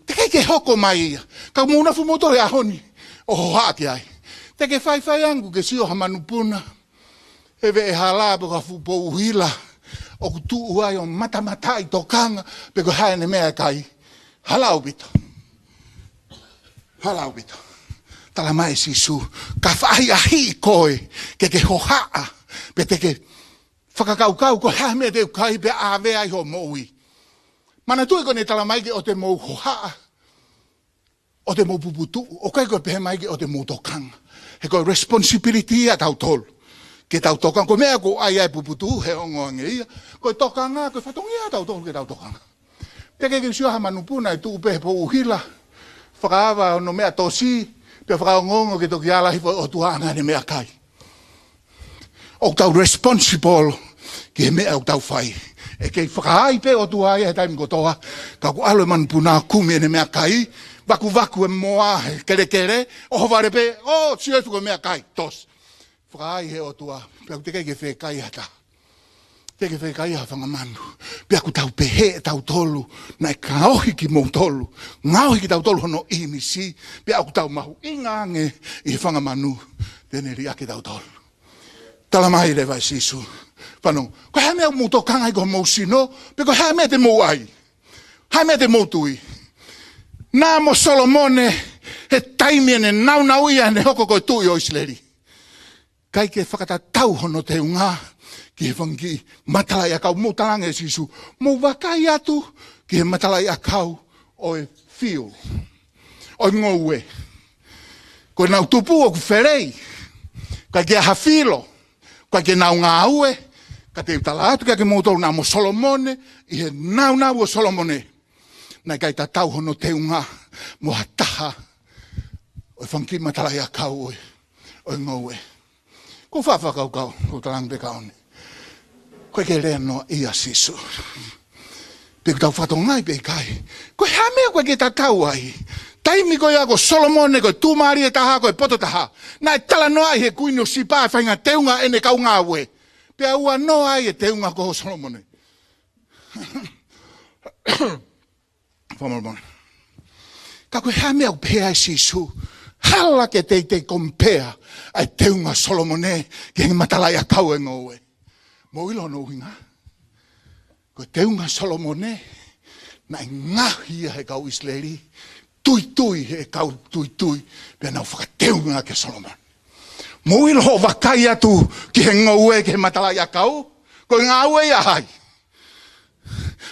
Te kei ke hoko mai ia. Ka muna fu moto he ahoni. O ho haa ki ai. Te ke whai angu ke sio ha manupuna. Ewe e hala pe ka fu po uhila. O ku tu uai o matamatai tokanga. Pe ko hae ne mea kai. Hala ubito. Hala ubito. Tala mai sisu. Ka whai ahi koe. Ke ho haa. Pe te ke whakakaukau ko hae mea te ukai pe awe ai ho moui. Mana tui ko ne tala mai ke o te mou ho haa. O te mou puputu. O kai ko pehe mai ke o te mou tokanga. He ko responsibility a tau tolu. Ke tau tokanga. Ko mea ko ai puputu he ongoange ia. Ko tokanga, ko whatongi a tau tolu ke tau tokanga. Peke ke sio ha manupuna e tuu pehe po uhila. Whakaawa no mea tosi. Pe whakaongongo ke toki ala hipo o tuanga ne mea kai. O tau responsible ki he mea o tau whai. E kei whakaai pe o tuai he taimi kotoa. Ka ku alo manupuna kumi ne mea kai. Vaku e moa kere. O whare pe, o sio fuko mea kai. Tos. Whakaai he o tua. Pea ku te kei ke whekai hata. Te ke whekai ha whangamanu. Pea ku tau pehe tau tolu. Nai ka ohi ki mou tolu. Ngā ohi ki tau tolu hono imisi. Pea ku tau mahu ingange i whangamanu. Tene ri ake tau tolu. Tala mai le vai sisu. Whanong, ko hea mea mou tokanga i ko mou sino. Pe ko hea mea te mou ai. Hea mea te mou tui. Nā mo Solomone he taimi ane nau ia ne hoko koe tui o Isleri. Kai ke whakata tau hono te unga. Ki he whangi matalai akau mou talange sisu. Mou wakai atu ki he matalai akau o e fio. O e ngoue. Koe nau tupu o ku wherei. Kai ke aha filo. Kai ke nau ngā ue. Ka te utala atu kia ke mou tolu nā mo Solomone. I he nau o Solomone. Nai kai ta tau hono te unga. Mo hataha. O e whanki matalai akau o e ngoue. Ko whawhakau kau. Ko talang pe kaone. Koe ke rea noa ia sisu. Pe kutau whatongai pe kai. Koe hea mea koe ke ta kau ai. Taimi koe ako Solomone koe tūmaari e taha koe poto taha. Nai tala noa ai he kuino sipa e whainga teunga ene kau ngā ue. Pe aua noa ai e teunga koho Solomone. Whamalmone. Ka koe hea mea upea e sisu. Hala ke te compare ai teunga Solomone ki hengi matalai a kau e ngoue. Mo ilo no hinga. Ko teunga Solomone na ngahi he kau Isleri. Tui he kau tui. Pea nau whakateunga ke Solomon. Mo ilo ho wakai atu ki he ngoue ki he matalai a kau. Ko ngā ue ia hai.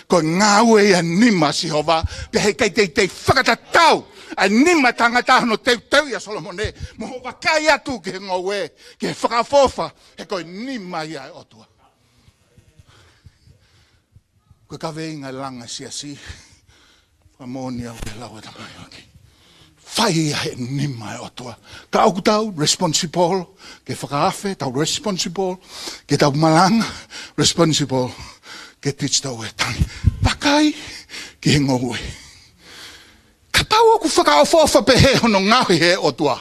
Ko ngā ue ia nima si hova. Pea he kei te whakatatau. A nima tangata no teu ia Solomone. Mo ho wakai atu ki he ngoue. Ki he whakafofa. He koe nima ia e otua. Koe kawe inga langa si. Whamoni au ke lau e tamai aki. Whai ia he nima e otua. Ka au tau responsible. Ke whakaafe tau responsible. Ke tau malanga responsible. Ke tich tau e tangi. Wakai ki he ngoue. Ka pau aku whakaofofa pe he hono ngahi he otua.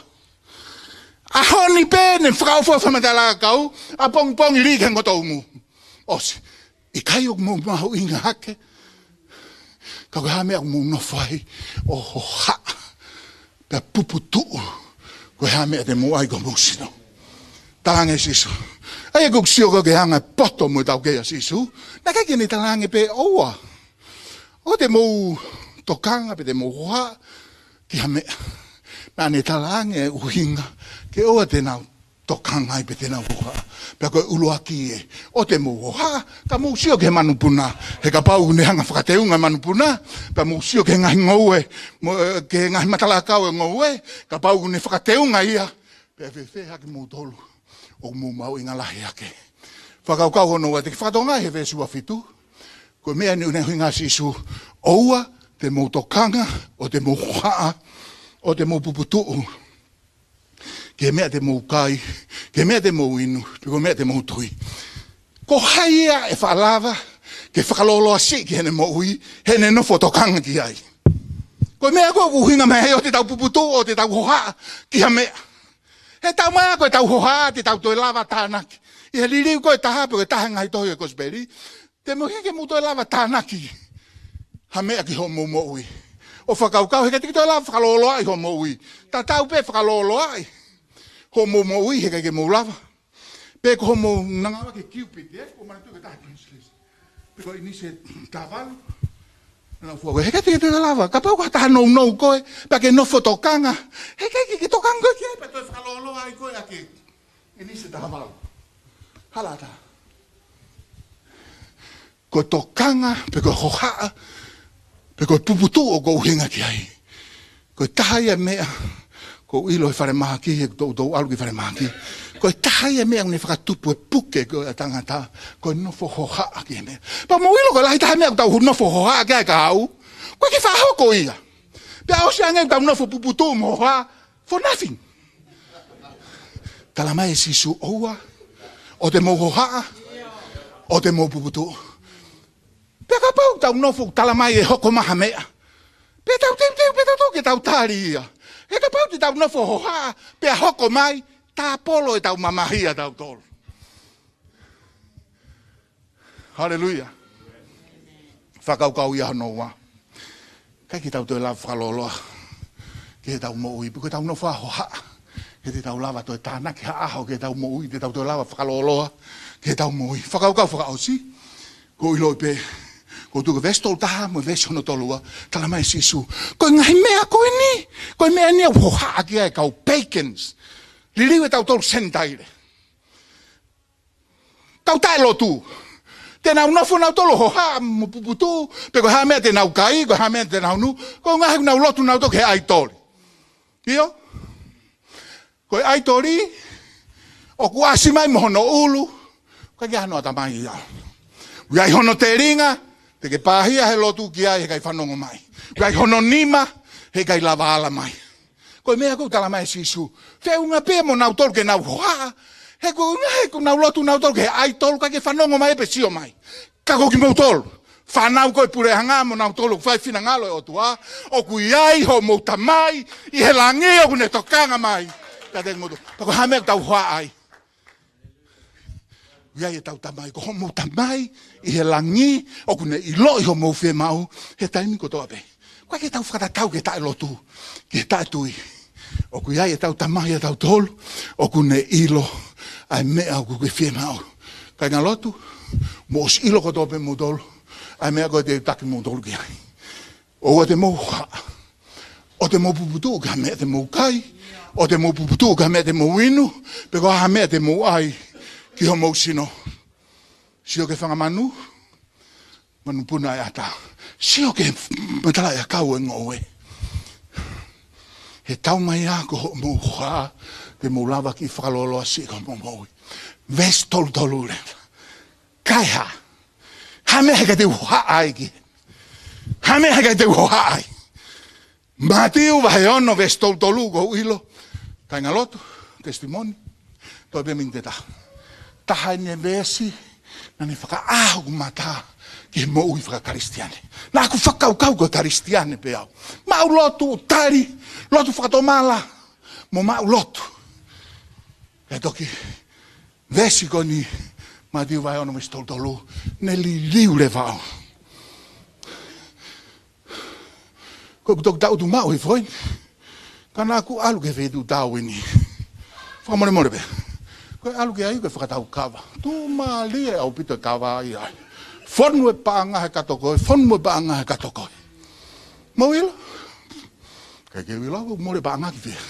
A honi pe ne whakauwha whamatala kau, a pong I rika ngotou mu. Osi, I kai o mu mahu inga hake, kau ka hame au mu no whai, o ho ha, pia pupu tuu, ko hame te mu ai ko mu sino. Talange sisu. Ai ko sio ko ke hanga poto mu tau ke sisu, na kai ni talange pe oa. O te mu tokanga pe te mu hoa, ki hame, na ne talange uhinga, ke oa te nau tokanga I pe te nau hoa. Pea koe uluaki e, o te mu hoa, ka mu sio ke manupuna, he ka pau ne hanga whakateunga manupuna, pea mu sio ke ngahi ngoue, ke ngahi matalakau e ngoue, ka pau ne whakateunga ia, pea whewhe haki mu tolu, o mu mau inga lahi ake. Whakaukau hono wa te whakatonga he wesua fitu, koe mea ni une huinga sisu, oua te mu tokanga, o te mu hoa, o te mu puputuu, ke mea te mou kai, ke mea te mou inu, ke mea te mou tui. Ko haia e whaalawa, ke whakaloloa si ki hene mou hui, hene nofo tokanga ki ai. Ko mea koe uhinga mea o te tau puputu o te tau hoha, ki ha mea. He tau mea koe tau hoha, te tau toi lava tānaki. I he liriu koe taha, koe taha ngai tohi e kosperi, te muhinge mu toi lava tānaki. Ha mea ki ho mou mou hui. O whakaukau, he tiki toi lava whakaloloa I ho mou hui. Ta tau pe whakaloloa ai. Ho mo ui he ke mo lava. Pe ko mo nangawa ke Cupid, ko mana tu ke ta kinslis. Pe ko ini se taval. Na fu he ke te lava, ka pa ko ta no ko, pe ke no fotokanga. He ke tokanga ke pe to falolo ai ko ya ke. Ini se taval. Halata. Ko tokanga, pe ko hoha. Pe ko puputu o ko hinga ki ai. Ko tahia mea. Ko ilo e whare mahaki, e tau alu ki whare mahaki. Ko e tahai e mea ne whakatupu e puke ko e tangata, ko e nofo hoha ki e mea. Pa mo ilo ko lahi tahai mea tau nofo hoha ki ai ka hau, ko e ki whahoko ia. Pea o si angen tau nofo puputu mo hoha, for nothing. Tala mai e sisu oua, o te mo hoha, o te mo puputu. Pea ka pau tau nofo tala mai e hoko maha mea. Pea tau ke tau tari ia. He ka pau te tau nofo hoha, pea hoko mai, tā polo e tau mamahia tau tolu. Halleluja. Whakaukau ia hanoa. Kai ki tau toi lava whakaloloa. Ke tau moui, puke tau nofo hoha. Ke te tau lava toi tānaki haaho, ke tau moui, te tau toi lava whakaloloa. Ke tau moui. Whakaukau whakausi. Ko iloi pe. Ko tuka vestol taha, mo vestono tolua, tala mai sisu. Ko ngai mea koe ni. Koe mea ni au hoha ki ai kau bacons. Liliwe tau tolu sentaire. Tau tae lotu. Te nau nofo nau tolu hoha, mo puputu. Pe ko ha mea te nau kai, ko ha mea te nau nu. Ko ngai nau lotu nau toke ai tori. Io? Koe ai tori. O ku asi mai mohono ulu. Koe ki hanoa tamai ia. Uai hono te ringa. Te ke pāhia he lotu ki ai he kai whanongo mai. Kai hono nima he kai lava ala mai. Koe mea kou tala mai sisu. Whiunga pē mo nau tolu ke nau hoa. He kou nau lotu nau tolu ke ai tolu kai ke whanongo mai epe sio mai. Kako ki mau tolu. Whanau koe pure hanga mo nau tolu whai whina ngalo e o tua. O kui ai ho mo tamai. I he langi o kune tokanga mai. Ka te ngoto. Pako hamea tau hoa ai. Ia e tau tamai, ko homo tamai, I he langi, o kune I lo I homo whe mau, he taimi ko toa pe. Koe ke tau whakatatau ke tae lotu, ke tae tui. O ku ia e tau tamai e tau tolu, o kune ilo, ai mea o kuke whe mau. Kai ngā lotu, mo os ilo ko toa pe mo tolu, ai mea koe te taki mo tolu ki ai. O te mo ha, o te mo puputu, ka mea te mo kai, o te mo puputu, ka mea te mo inu, pe ko ha mea te mo ai, ki ho mau sino. Sio ke whangamanu, manu puna e ata. Sio ke matala e kau e ngoe. He tau mai a ko ho mau hoa, ke mau lava ki whakaloloa si ka mau maui. Ves tolu tolu le. Kai ha. Ha mea heka te hoa ai ki. Ha mea heka te hoa ai. Matiu vahe ono ves tolu tolu ko ilo. Kai ngalotu, testimoni. Toi pe min te taha. Taha ne vesi, na ne whakaahu mata ki mo ui whakaristiane. Nā ku whakaukau ko karistiane pe au. Mau lotu tari, lotu whakatomala, mo mau lotu. E toki, vesi ko ni, ma tiu vai ono mis tolu, ne li liu le vau. Ko tok tau tu mau i foi. Kana aku alu ke vetu tau ini. Whamore more be. Ko alu ke ai ke whakatau kawa. Tu ma lia au pito kawa ai ai. Whanu e paanga he katokoi, whanu e paanga he katokoi. Mau ilo? Kei ke wila, more paanga ki vea.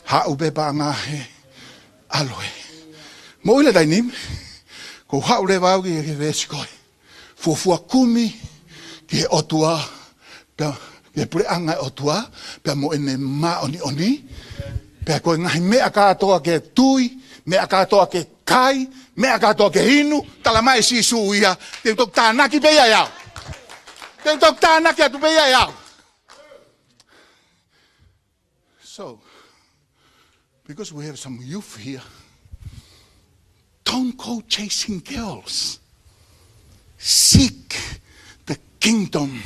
Hau be paanga he aloe. Mau ilo dai nim. Ko hau le wau ki ke vesikoi. Fufua kumi ki otua. Ke pure anga otua. Pea mo ene ma oni. Pea koe ngahi mea katoa ke tui. Mea katoa ke kai. Mea katoa ke hinu. Tala mai si suia. Te utok tānaki peia iau. Te utok tānaki atu peia iau. So, because we have some youth here, don't go chasing girls. Seek the kingdom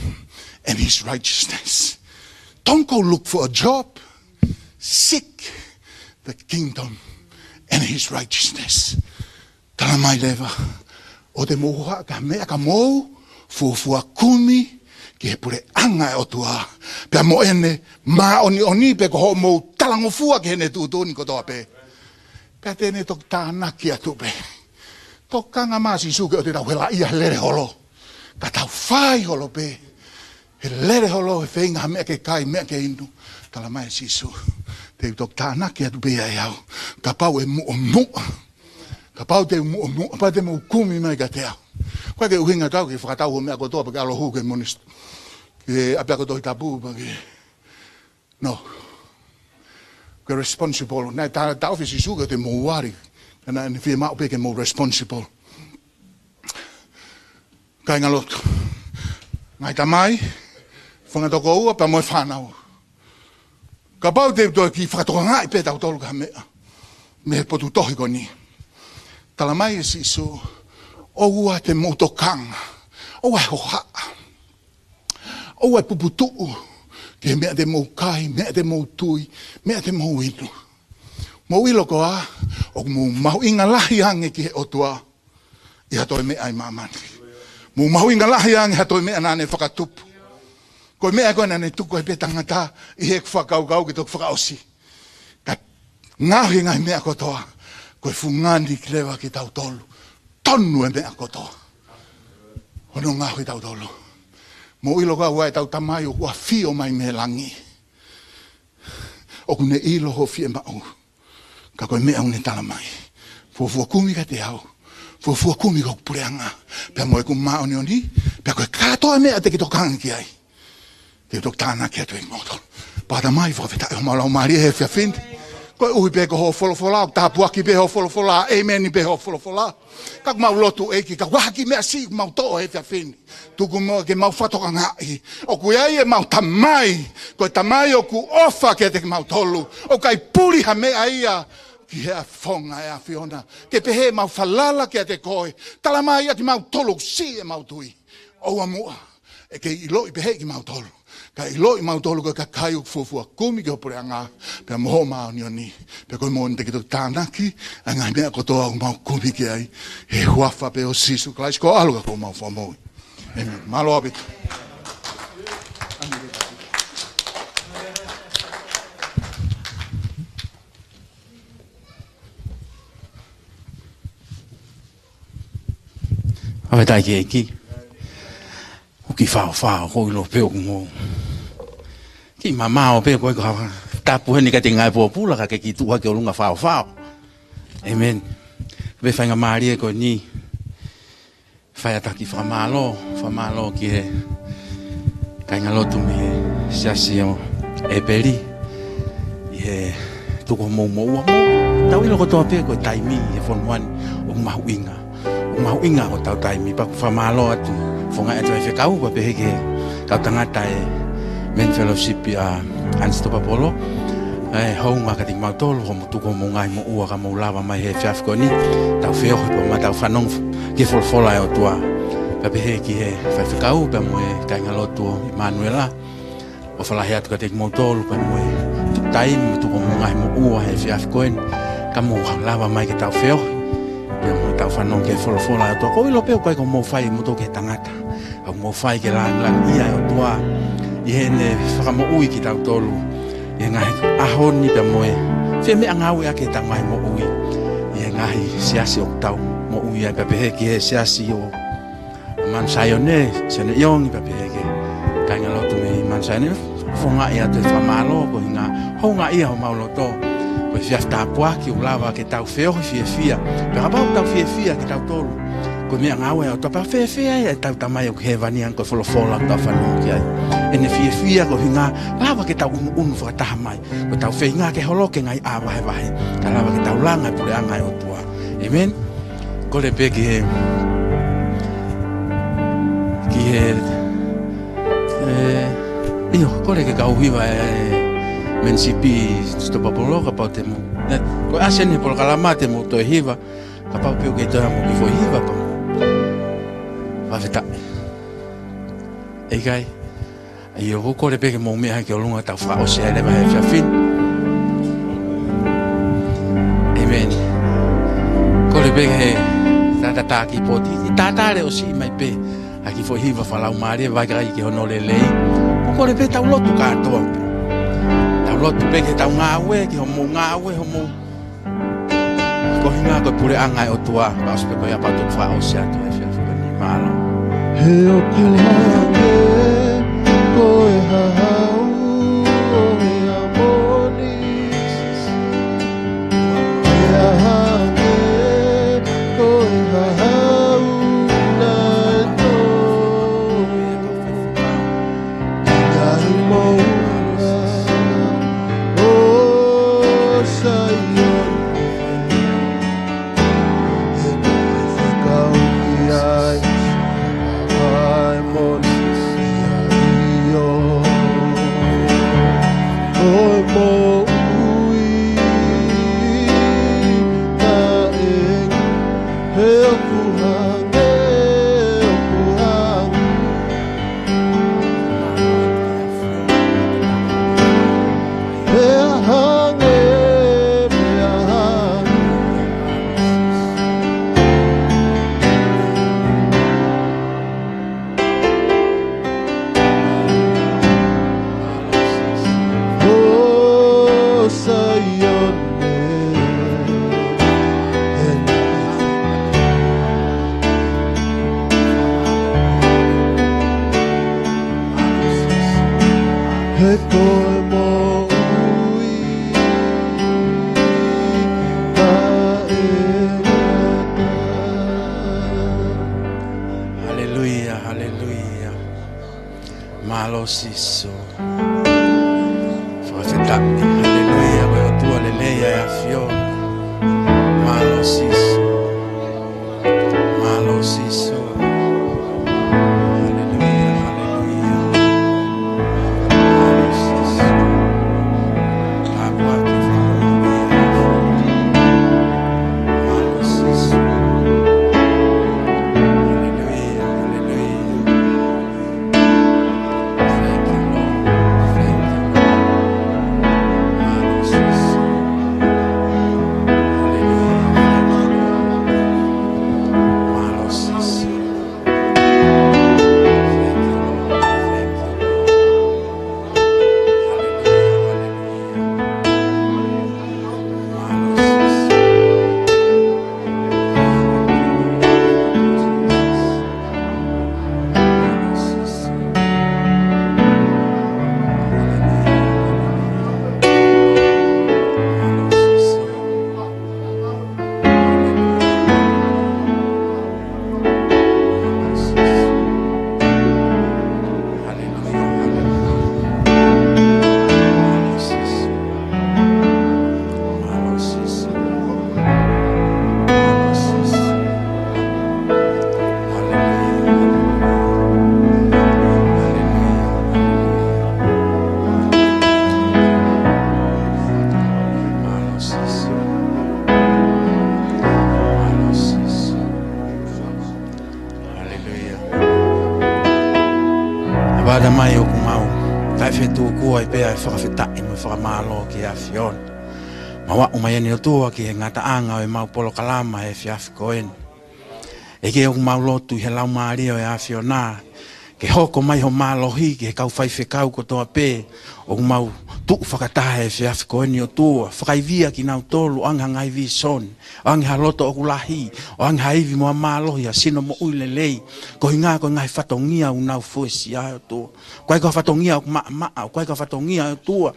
and his righteousness. Don't go look for a job. Seek the kingdom and his righteousness. Tala mai lewa, o te mohoa ka mea ka mou, fuafua kumi, ki he pure anga e otua. Pea mo ene, ma oni pe ko ho mou talangofua ki hene tūtoni ko toa pe. Pea tēne tok tānaki atu pe. Tok kanga māsi suke o te tau hela ia lere holo. Ka tau whai holo pe. He lere holo he whenga mea ke kai, mea ke inu. Tala mai sisu. Te tok tānaki atu pe ai au. Ka pau e mua. Ka pau te mua. Pa te mau kumi mai ka te au. Koe ke uhinga tau ki whakatau ho mea kotoa pa ke alo hu ke monistu. Ke apea kotoa i tapu pa ke. No. Ke responsible. Nai ta ofisi suke te mau wari. Kana ni fie mau pe ke mau responsible. Kai ngalotu. Ngai tamai. Whangatoko ua pa moe whanau. Ka pau te toi ki whakatoka ngai pe tau tolu ka mea. Me he potu tohi ko ni. Tala mai e sisu. O ua te motokanga. O ai hoha. O ai puputuu. Ke mea te mau kai, mea te mau tui, mea te mau inu. Mau ilo koa, o mau inga lahi ange ki he otua. Iha toi mea ai mamani. Mau inga lahi ange ha toi mea nane whakatupu. Koe mea koe nane tuku he pe tangata i he whakau ki tok whakaosi. Ka ngahi ngai mea kotoa. Koe fungani ki lewa ki tau tolu. Tonu e mea kotoa. Hono ngahi tau tolu. Mo ilo ka ua e tau tamai o kua fio mai me langi. O kune ilo ho fie mau. Ka koe mea une tala mai. Fuafua kumi ka te au. Fuafua kumi ka kupureanga. Pea moe ku mao ni oni. Pea koe katoa mea te ki tokanga ki ai. Te tok tāna ki atu i ngotol. Pata mai fuafeta e homalau maari e he fia findi. Koe uhi pe ko ho folofola. Ta puaki pe ho folofola. Amen pe ho folofola. Kak mau lotu eki. Kak wahaki mea si mau toa he fia findi. Tuku mo ke mau whatoka ngai. O ku ai e mau tamai. Koe tamai o ku ofa ke te mau tolu. O kai puri ha mea ia. Ki hea whonga e a whiona. Ke pehe mau whalala ke te koe. Tala mai ati mau tolu si e mau tui. Oua mua. E ke iloi pehe ki mau tolu. Ka iloi mau tolu koe ka kai uk fuafua kumi ki hopure anga. Pea moho mao ni oni. Pea koe mo te ki tuk tānaki. A ngai mea kotoa u mau kumi ki ai. He huafa pe o sisu. Klais ko aluga ko mau whamoi. Amen. Malo abit. Awe tai ki eki. Uki whao, hoi lo peo kungo. Ki mamao peo koe kawa. Tapu heni ka te ngai pōpula ka ke ki tuha ke olunga whao. Amen. Be whainga maari e koe ni. Whaiataki whamalo ki he. Kainga lotu me he siasi o e peri. I he tuko mou mo. Tau ilo kotoa peo koe taimi e whonuani o mahuinga. O mahuinga o tau taimi paku whamalo atu. Whonga atu e whekau pa pehe ke kau tangata e Men Fellowship a Unstoppable. E haunga ka ting mautolo ho mutuko mo ngai mo ua ka mo lava mai he whiafko ni. Tau whio pa ma tau whanong ke folfola e o tua. Pa pehe ki he whaiwhekau pa mo e kainga lotu o Emanuela. O whalahe atu ka ting mautolo pa mo e tai tu ko ngai mo ua he fiaf koen ka mo lava mai ke tau feo pe mo tau fanon ke fola to ko lo pe ko ko mo fai mo to ke tangata au mo fai ke lang ia o tua i hene fa mo ui ki tau tolu e ngai ahon ni pe mo e fe me anga ui ke tangai mo ui e ngai siasi o tau mo ui pe pe ke siasi o man sayone sene yong pe pe ke ka ngalo tu me man sayone fonga ia te fa malo ko nga ho nga ia ho malo to ko fia sta poa ki o lava ke tau feo fia pe ba tau fia ke tau tolu ko me nga we to pa fia e tau tamai o ke vani an ko folo ta fa no ki ai ene fia ko nga lava ke tau un fa ta mai ko tau fe nga ke holo ke ngai a vai ka lava ke tau langa pule anga o tua amen ko le pe ki io kore ke kau viva mensipi sto popolo ka pa temo ko asene por kalamate mo to hiva ka pa pe ke to mo ki fo hiva pa va veta e kai io ko kore pe ke mo me ha ke lunga ta fa o se le va ha fin amen kore pe ke ta ki poti ta le o si mai pe aki fo hiva fa la mare va ga ki ono le lei ko le pe tau lotu ka to tau lotu pe ke tau ngawe ki ho mo ngawe ho mo ko hinga ko pure anga o tua ba spe ko ya pa to fa o sia to e fa ni malo he o kuhange ko e hau o e amonis he a hange ko e hau na to ngai mo o sayon he te kau ki ai ai mon io oi mo ui na eng he o kuhange he a hange he a hange oh sayon he koe mo ui na e ngata haleluya haleluya malo siso fa feta haleluya ko tu le leia ya fio malo siso haleluya haleluya malo siso agua que malo siso haleluya haleluya thank you Lord thank you malo siso malo siso Vada mai o kumau kai fe tu ku ai pe ai fa fe ta mo fa malo ki afion ma wa mai ni tu ki ngata anga e mau polo kalama e fiaf koen e ke o mau lotu he lau mario e afiona ke hoko mai ho malo hi ke kau fai fe kau ko to pe o mau tu whakatahe e whiawhi ko eni o tua, whakaivia ki nau tolu, anga ngai vi son, anga haloto o kulahi, o anga haivi mua mālohi a sino mo uile lei, ko hinga ko ngai whatongia u nau fuesi a o tua, koe ka whatongia o maa, koe ka whatongia o tua,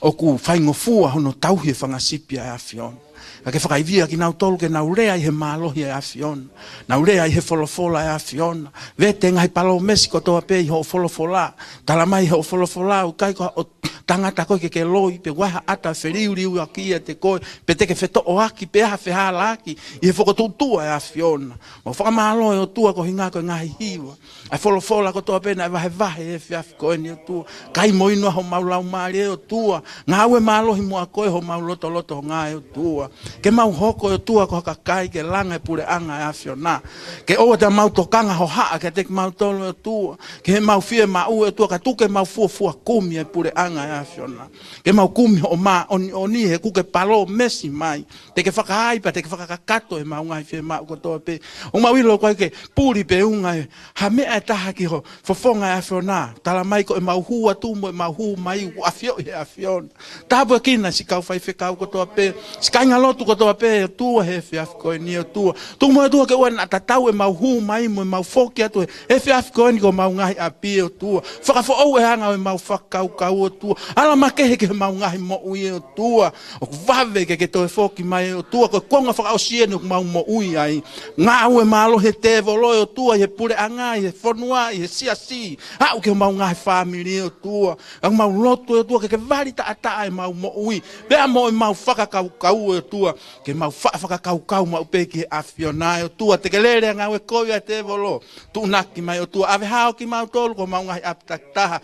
o ku whaingo fua hono tauhi e whangasipia e awhion. Ka ke whakaivia ki nau tolu ke nau rea i he mālohi e awhion, nau rea i he wholofola e awhion, vete ngai palo mesi ko toa pe i ho wholofola, talamai ho wholofola, u kai ko o tangata koe ke loi, pe waha ata whiriuriu a kia te koe, pe te ke wheto o aki, pe aha whehala aki, i he whakotoutua e awhiona. Mo whakamalo e o tua ko hinga koe ngahi hiwa, ai wholofola ko toa pena e vahe e whiawhi koe ni o tua, kai moinua ho maulau maari e o tua, ngā ue mālohi mua koe ho mauloto loto ho ngā e o tua, ke mau hoko e o tua ko haka kai ke langa e pure anga e awhiona, ke oa te mau tokanga ho haa ke te mau tolo e o tua, ke he mau fie mau e o tua, ka tuke mau fua kumi e pure anga e awhiona, ke mau kumi o maa oni he kuke palo mesi mai, te ke whakahaipa, te ke whakakato e mau ngai fie mau kotoa pe, o mau ilo koe ke puri pe unga e, ha mea e taha ki ho, fofonga e awhiona, tala mai ko e mau hua tumo e mau hua mai u awhio e awhiona, tapu e kina si kau whai whekau kotoa pe, si kainga lotu kotoa pe, e tua he whiawhi koe ni o tua, tumo e tua ke ua na tatau e mau hua mai mo e mau foki atu e whiawhi koe ni ko mau ngai api o tua, whakafo au e hanga e mau whakau kau o tua, ala makehe ke mau ngahi mo ui o tua, o kuwave ke toe foki mai o tua, ko konga whakao siene ku mau mo ui ai, ngā ue malo he tevo loi o tua, he pure angai, he whanua, he siasi, hau ke mau ngahi whamiri o tua, ang mau loto o tua, ke vari ta e mau mo ui, pea mo e mau whakakau kau o tua, ke mau whakakau kau mau pe ki awhiona o tua, te ke lere ngā ue koe a tevo lo, tu naki mai o tua, ave hao ki mau tolu ko mau ngahi aptaktaha,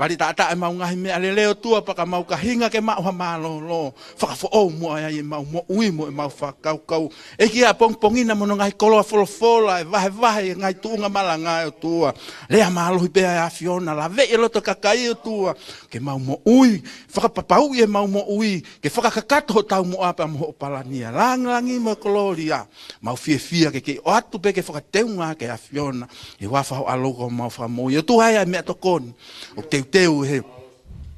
wari tata e mau ngahi mea leleo tua paka mau kahinga ke mau ha malo lo. Whakafo o mua ai e mau mo ui mo e mau whakau kau. E kia pongpongina mono ngai koloa wholofola e vahe ngai tuunga malanga o tua. Lea malo hipea e awhiona la ve e loto kakai o tua. Ke mau mo ui. Whakapapau e mau mo ui. Ke whakakakato ho tau mo apa mo ho palania. Langi mo koloria. Mau fia ke o atu pe ke whakateunga ke awhiona. E wafaho aloko mau whamoi. O tu hai a mea tokoni. O teu he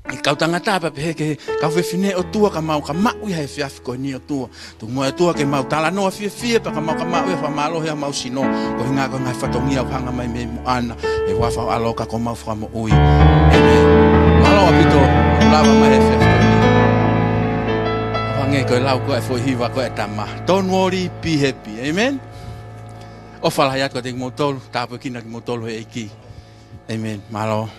i kau tangata pa pe ke kau whewhine o tua ka mau ka mau i hei whiawhi koe ni o tua tu moe tua ke mau tala noa fia pa ka mau ka mau e whamalo hea mau sino ko hinga ko ngai whatongia o hanga mai me muana e wafao aloka ko mau whamo ui amen malo apito lawa mai hei whiawhi koe ni awange koe lau koe fo hiwa koe tama don't worry be happy amen o whalahayat ko te ngotolu tapu kina ki motolu he eiki amen malo